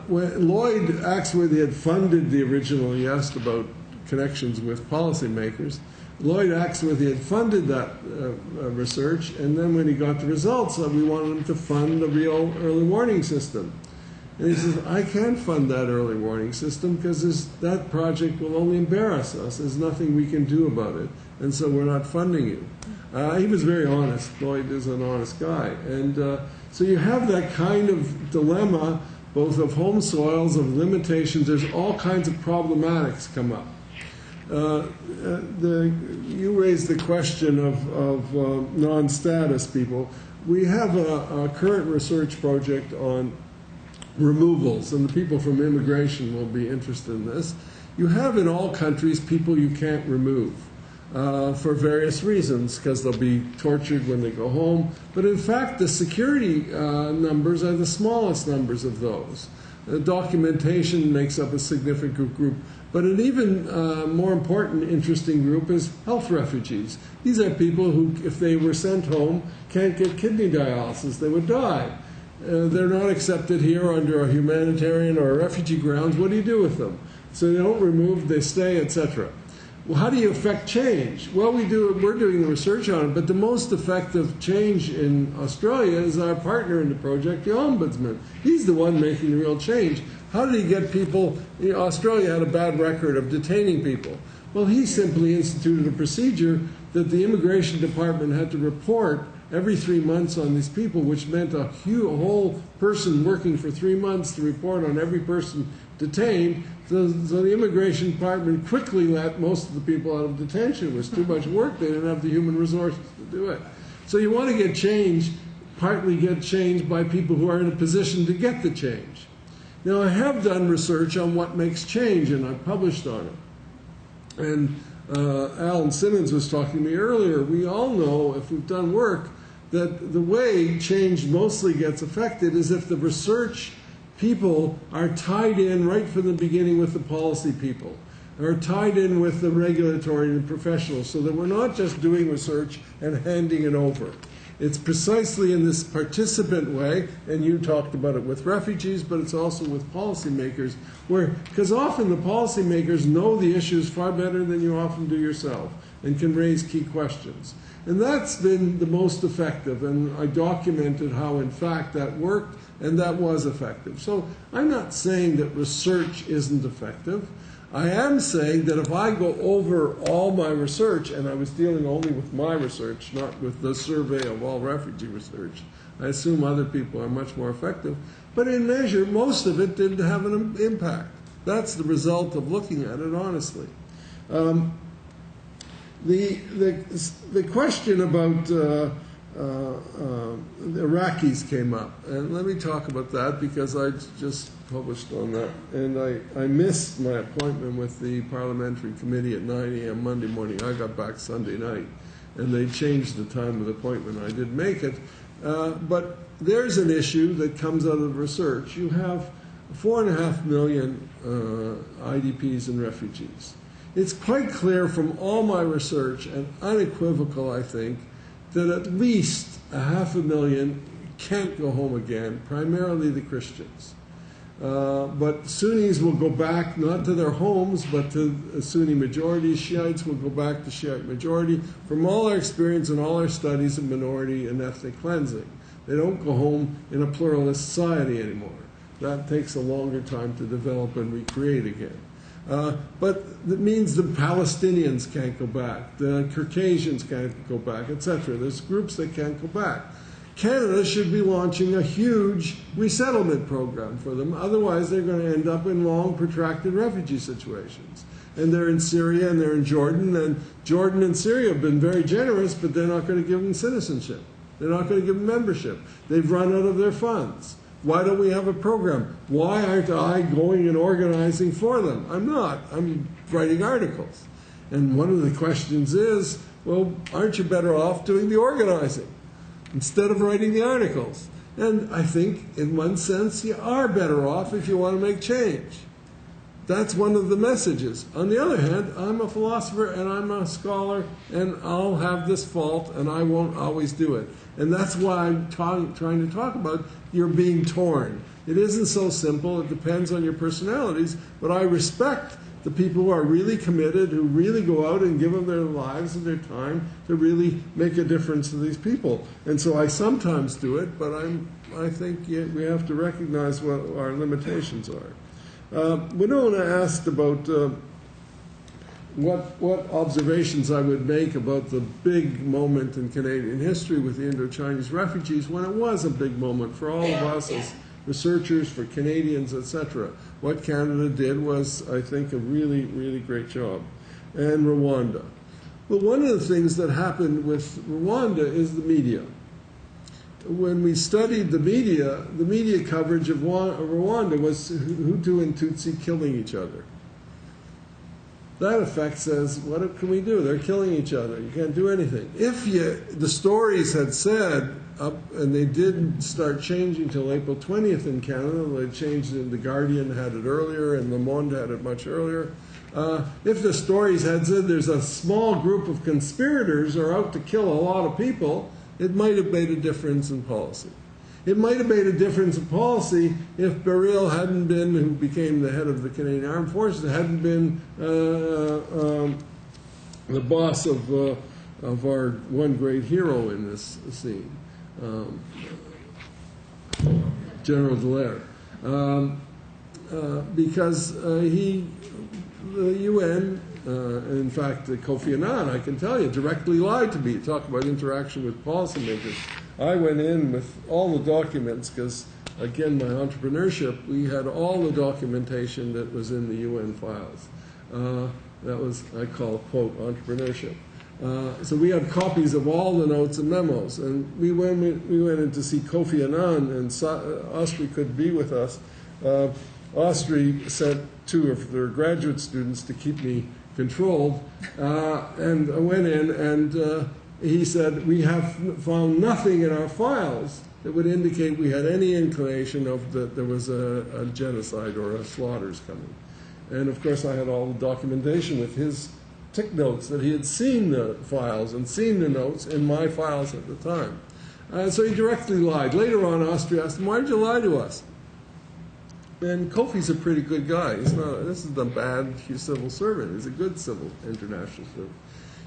When Lloyd Axworthy had funded the original, he asked about connections with policymakers. Lloyd Axworthy had funded that research, and then when he got the results, we wanted him to fund a real early warning system. And he says, I can't fund that early warning system because that project will only embarrass us. There's nothing we can do about it. And so we're not funding you. He was very honest. Lloyd is an honest guy. And so you have that kind of dilemma, both of home soils, of limitations. There's all kinds of problematics come up. You raised the question of non-status people. We have a current research project on removals, and the people from immigration will be interested in this. You have in all countries people you can't remove for various reasons, because they'll be tortured when they go home. But in fact, the security numbers are the smallest numbers of those. Documentation makes up a significant group. But an even more important, interesting group is health refugees. These are people who, if they were sent home, can't get kidney dialysis. They would die. They're not accepted here under a humanitarian or a refugee grounds. What do you do with them? So they don't remove, they stay, etc. Well, how do you affect change? Well, we're doing the research on it, but the most effective change in Australia is our partner in the project, the Ombudsman. He's the one making the real change. How did he get people? Australia had a bad record of detaining people. Well, he simply instituted a procedure that the immigration department had to report every 3 months on these people, which meant a whole person working for 3 months to report on every person detained. So the immigration department quickly let most of the people out of detention. It was too much work. They didn't have the human resources to do it. So you want to get change, partly get change by people who are in a position to get the change. Now, I have done research on what makes change, and I've published on it. And Alan Simmons was talking to me earlier, we all know, if we've done work, that the way change mostly gets affected is if the research people are tied in right from the beginning with the policy people, are tied in with the regulatory and professionals, so that we're not just doing research and handing it over. It's precisely in this participant way, and you talked about it with refugees, but it's also with policymakers, because often the policymakers know the issues far better than you often do yourself and can raise key questions. And that's been the most effective, and I documented how, in fact, that worked, and that was effective. So I'm not saying that research isn't effective. I am saying that if I go over all my research, and I was dealing only with my research, not with the survey of all refugee research, I assume other people are much more effective, but in measure, most of it didn't have an impact. That's the result of looking at it honestly. The question about the Iraqis came up, and let me talk about that because I just published on that, and I missed my appointment with the parliamentary committee at 9 a.m. Monday morning. I got back Sunday night, and they changed the time of the appointment. I did make it, but there's an issue that comes out of research. You have 4.5 million IDPs and refugees. It's quite clear from all my research, and unequivocal, I think, that at least 500,000 can't go home again, primarily the Christians. But Sunnis will go back not to their homes, but to Sunni majority. Shiites will go back to Shiite majority. From all our experience and all our studies of minority and ethnic cleansing, they don't go home in a pluralist society anymore. That takes a longer time to develop and recreate again. But it means the Palestinians can't go back, the Caucasians can't go back, etc. There's groups that can't go back. Canada should be launching a huge resettlement program for them. Otherwise, they're going to end up in long, protracted refugee situations. And they're in Syria and they're in Jordan. And Jordan and Syria have been very generous, but they're not going to give them citizenship. They're not going to give them membership. They've run out of their funds. Why don't we have a program? Why aren't I going and organizing for them? I'm not. I'm writing articles. And one of the questions is, well, aren't you better off doing the organizing instead of writing the articles? And I think, in one sense, you are better off if you want to make change. That's one of the messages. On the other hand, I'm a philosopher and I'm a scholar, and I'll have this fault, and I won't always do it. And that's why I'm trying to talk about you're being torn. It isn't so simple. It depends on your personalities. But I respect the people who are really committed, who really go out and give them their lives and their time to really make a difference to these people. And so I sometimes do it, but I think we have to recognize what our limitations are. Winona asked about what observations I would make about the big moment in Canadian history with the Indochinese refugees, when it was a big moment for all of us as researchers, for Canadians, etc. What Canada did was, I think, a really, really great job. And Rwanda. Well, one of the things that happened with Rwanda is the media. When we studied the media coverage of Rwanda was Hutu and Tutsi killing each other. That effect says, what can we do? They're killing each other. You can't do anything. If the stories had said, and they didn't start changing till April 20th in Canada, they changed it, The Guardian had it earlier, and Le Monde had it much earlier. If the stories had said there's a small group of conspirators are out to kill a lot of people, it might have made a difference in policy. It might have made a difference in policy if Beryl hadn't been, who became the head of the Canadian Armed Forces, hadn't been the boss of our one great hero in this scene, General Dallaire. Because the UN, in fact, Kofi Annan, I can tell you, directly lied to me. Talk about interaction with policymakers. I went in with all the documents because, again, my entrepreneurship, we had all the documentation that was in the UN files. That was, I call, quote, entrepreneurship. So we had copies of all the notes and memos. And we went in to see Kofi Annan, and Austri could be with us. Austri sent 2 of their graduate students to keep me controlled, and I went in, and he said, we have found nothing in our files that would indicate we had any inclination of that there was a genocide or a slaughters coming. And of course I had all the documentation with his tick notes that he had seen the files and seen the notes in my files at the time. So he directly lied. Later on, Austria asked him, why did you lie to us? And Kofi's a pretty good guy. He's not, this is a bad civil servant. He's a good civil international servant.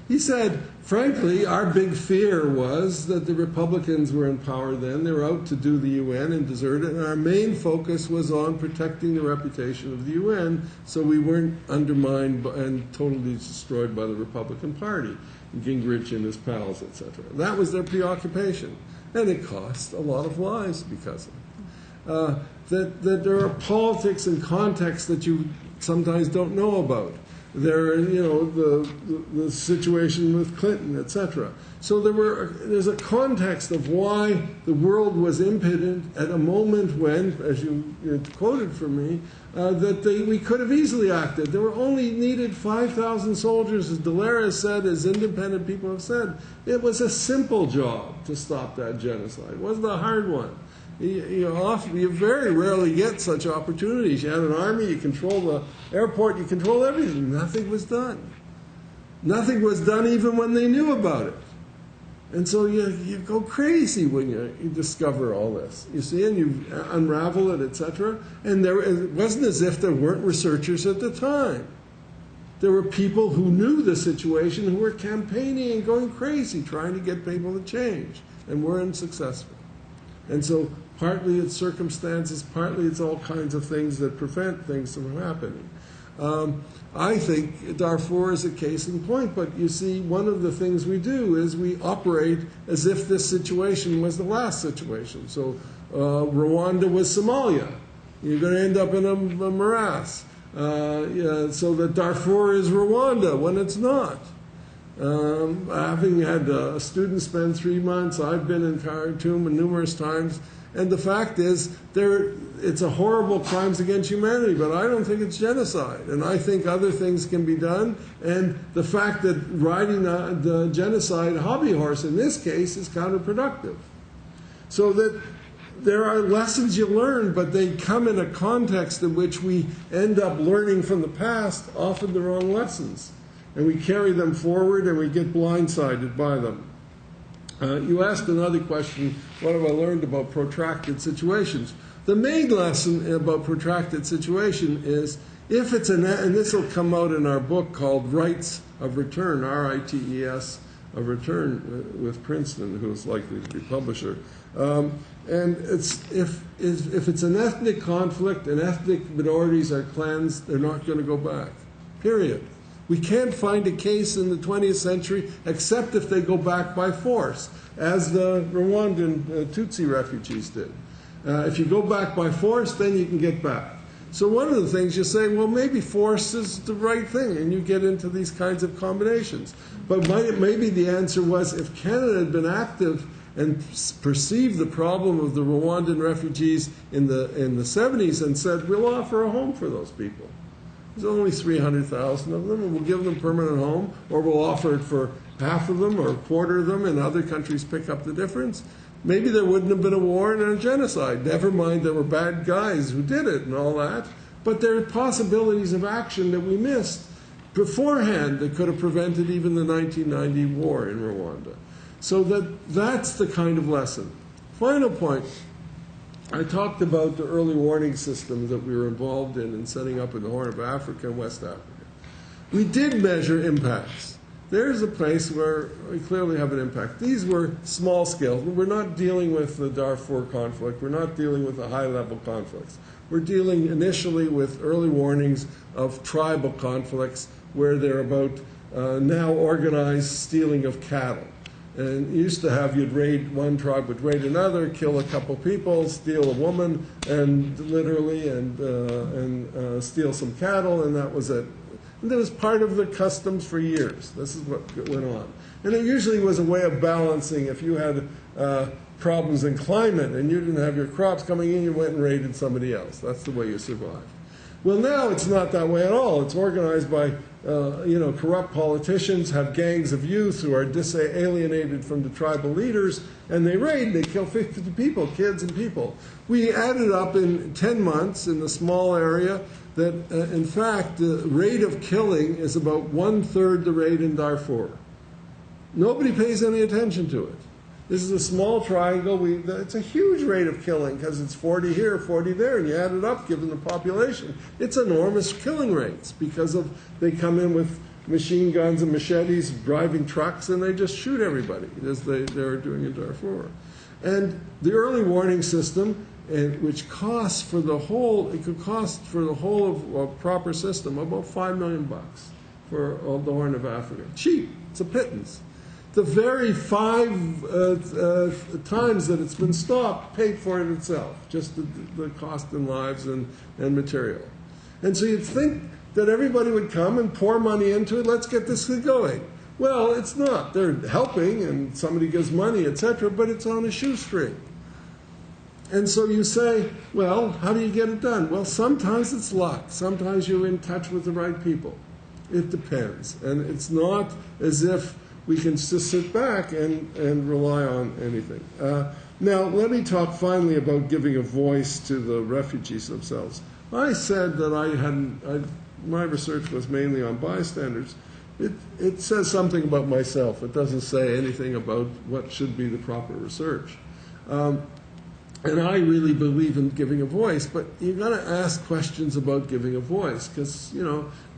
He said, frankly, our big fear was that the Republicans were in power then. They were out to do the UN and desert it. And our main focus was on protecting the reputation of the UN so we weren't undermined and totally destroyed by the Republican Party, Gingrich and his pals, etc. That was their preoccupation. And it cost a lot of lives because of it. That there are politics and contexts that you sometimes don't know about. There, the situation with Clinton, etc. So there's a context of why the world was impotent at a moment when, as you quoted from me, that we could have easily acted. There were only needed 5,000 soldiers, as Delera said, as independent people have said. It was a simple job to stop that genocide. It wasn't a hard one. You very rarely get such opportunities. You had an army, you control the airport, you control everything. Nothing was done. Nothing was done even when they knew about it. And so you go crazy when you discover all this. You see, and you unravel it, etc. And it wasn't as if there weren't researchers at the time. There were people who knew the situation who were campaigning and going crazy, trying to get people to change, and were unsuccessful. And so partly it's circumstances, partly it's all kinds of things that prevent things from happening. I think Darfur is a case in point, but you see, one of the things we do is we operate as if this situation was the last situation. So Rwanda was Somalia. You're going to end up in a morass. So that Darfur is Rwanda when it's not. Having had a student spend 3 months, I've been in Khartoum numerous times, and the fact is, it's a horrible crimes against humanity, but I don't think it's genocide, and I think other things can be done, and the fact that riding the genocide hobby horse in this case is counterproductive. So that there are lessons you learn, but they come in a context in which we end up learning from the past, often the wrong lessons. And we carry them forward and we get blindsided by them. You asked another question, what have I learned about protracted situations? The main lesson about protracted situation is, if it's and this will come out in our book called Rights of Return, R-I-T-E-S, of Return, with Princeton, who is likely to be publisher. And if it's an ethnic conflict and ethnic minorities are cleansed, they're not going to go back, period. We can't find a case in the 20th century except if they go back by force, as the Rwandan Tutsi refugees did. If you go back by force, then you can get back. So one of the things you say, well, maybe force is the right thing, and you get into these kinds of combinations. But maybe the answer was, if Canada had been active and perceived the problem of the Rwandan refugees in the 70s and said, we'll offer a home for those people. There's only 300,000 of them, and we'll give them a permanent home, or we'll offer it for half of them or a quarter of them, and other countries pick up the difference. Maybe there wouldn't have been a war and a genocide. Never mind there were bad guys who did it and all that. But there are possibilities of action that we missed beforehand that could have prevented even the 1990 war in Rwanda. So that's the kind of lesson. Final point. I talked about the early warning system that we were involved in setting up in the Horn of Africa and West Africa. We did measure impacts. There's a place where we clearly have an impact. These were small scale. We're not dealing with the Darfur conflict. We're not dealing with the high-level conflicts. We're dealing initially with early warnings of tribal conflicts where they're about now organized stealing of cattle. And used to have, one tribe would raid another, kill a couple people, steal a woman, and literally, and steal some cattle, and that was it. And that was part of the customs for years. This is what went on. And it usually was a way of balancing. If you had problems in climate and you didn't have your crops coming in, you went and raided somebody else. That's the way you survived. Well, now it's not that way at all. It's organized by corrupt politicians have gangs of youth who are alienated from the tribal leaders, and they raid and they kill 50 people, kids and people. We added up in 10 months in the small area that, in fact, the rate of killing is about 1/3 the rate in Darfur. Nobody pays any attention to it. This is a small triangle. It's a huge rate of killing because it's 40 here, 40 there, and you add it up given the population. It's enormous killing rates because they come in with machine guns and machetes, driving trucks, and they just shoot everybody as they're doing in Darfur. And the early warning system, which costs for the whole, it could cost for the whole of a proper system about $5 million for the Horn of Africa. Cheap. It's a pittance. The very 5 times that it's been stopped paid for it itself, just the cost in lives and material. And so you'd think that everybody would come and pour money into it, let's get this thing going. Well, it's not. They're helping and somebody gives money, etc., but it's on a shoestring. And so you say, well, how do you get it done? Well, sometimes it's luck. Sometimes you're in touch with the right people. It depends. And it's not as if we can just sit back and rely on anything. Now, let me talk finally about giving a voice to the refugees themselves. I said that my research was mainly on bystanders. It says something about myself. It doesn't say anything about what should be the proper research. And I really believe in giving a voice, but you've got to ask questions about giving a voice because,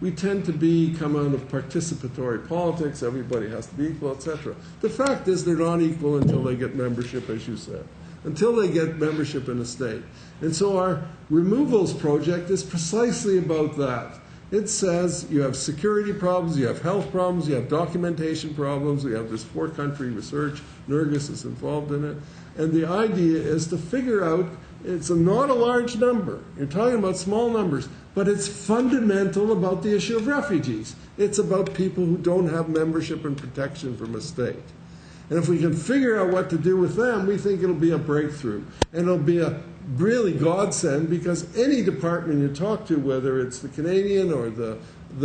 we tend to come out of participatory politics, everybody has to be equal, etc. The fact is they're not equal until they get membership, as you said, until they get membership in a state. And so our removals project is precisely about that. It says you have security problems, you have health problems, you have documentation problems, we have this 4-country research, NERGIS is involved in it. And the idea is to figure out, it's not a large number, you're talking about small numbers, but it's fundamental about the issue of refugees. It's about people who don't have membership and protection from a state. And if we can figure out what to do with them, we think it'll be a breakthrough. And it'll be a really godsend because any department you talk to, whether it's the Canadian or the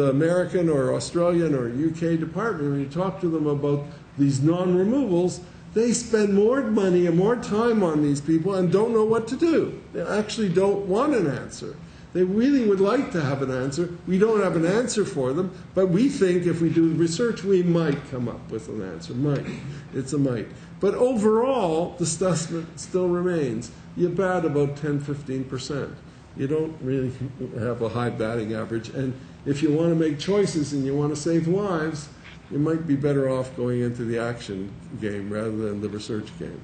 American or Australian or UK department, when you talk to them about these non-removals, they spend more money and more time on these people and don't know what to do. They actually don't want an answer. They really would like to have an answer. We don't have an answer for them, but we think if we do the research, we might come up with an answer. Might. It's a might. But overall, the stuff still remains. You bat about 10-15%. You don't really have a high batting average. And if you want to make choices and you want to save lives, you might be better off going into the action game rather than the research game.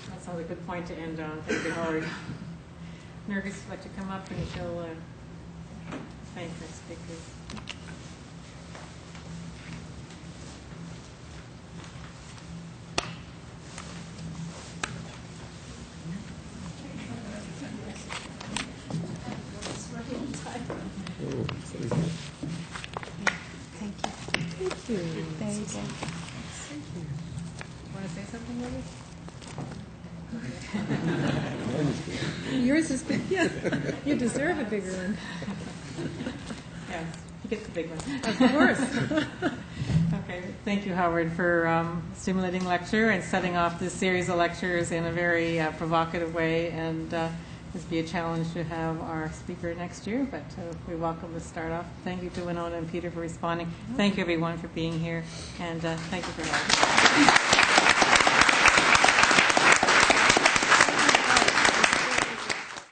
That sounds a good point to end on. Thank you, Howard. Nergis would like to come up and she'll thank our speakers. Want to say something, Nergis? Yours is big. Yeah, you deserve a bigger one. Yes, you get the big one. Of course. Okay, thank you, Howard, for stimulating lecture and setting off this series of lectures in a very provocative way. And this will be a challenge to have our speaker next year, but we welcome to start off. Thank you to Winona and Peter for responding. Thank you, everyone, for being here, and thank you for having me.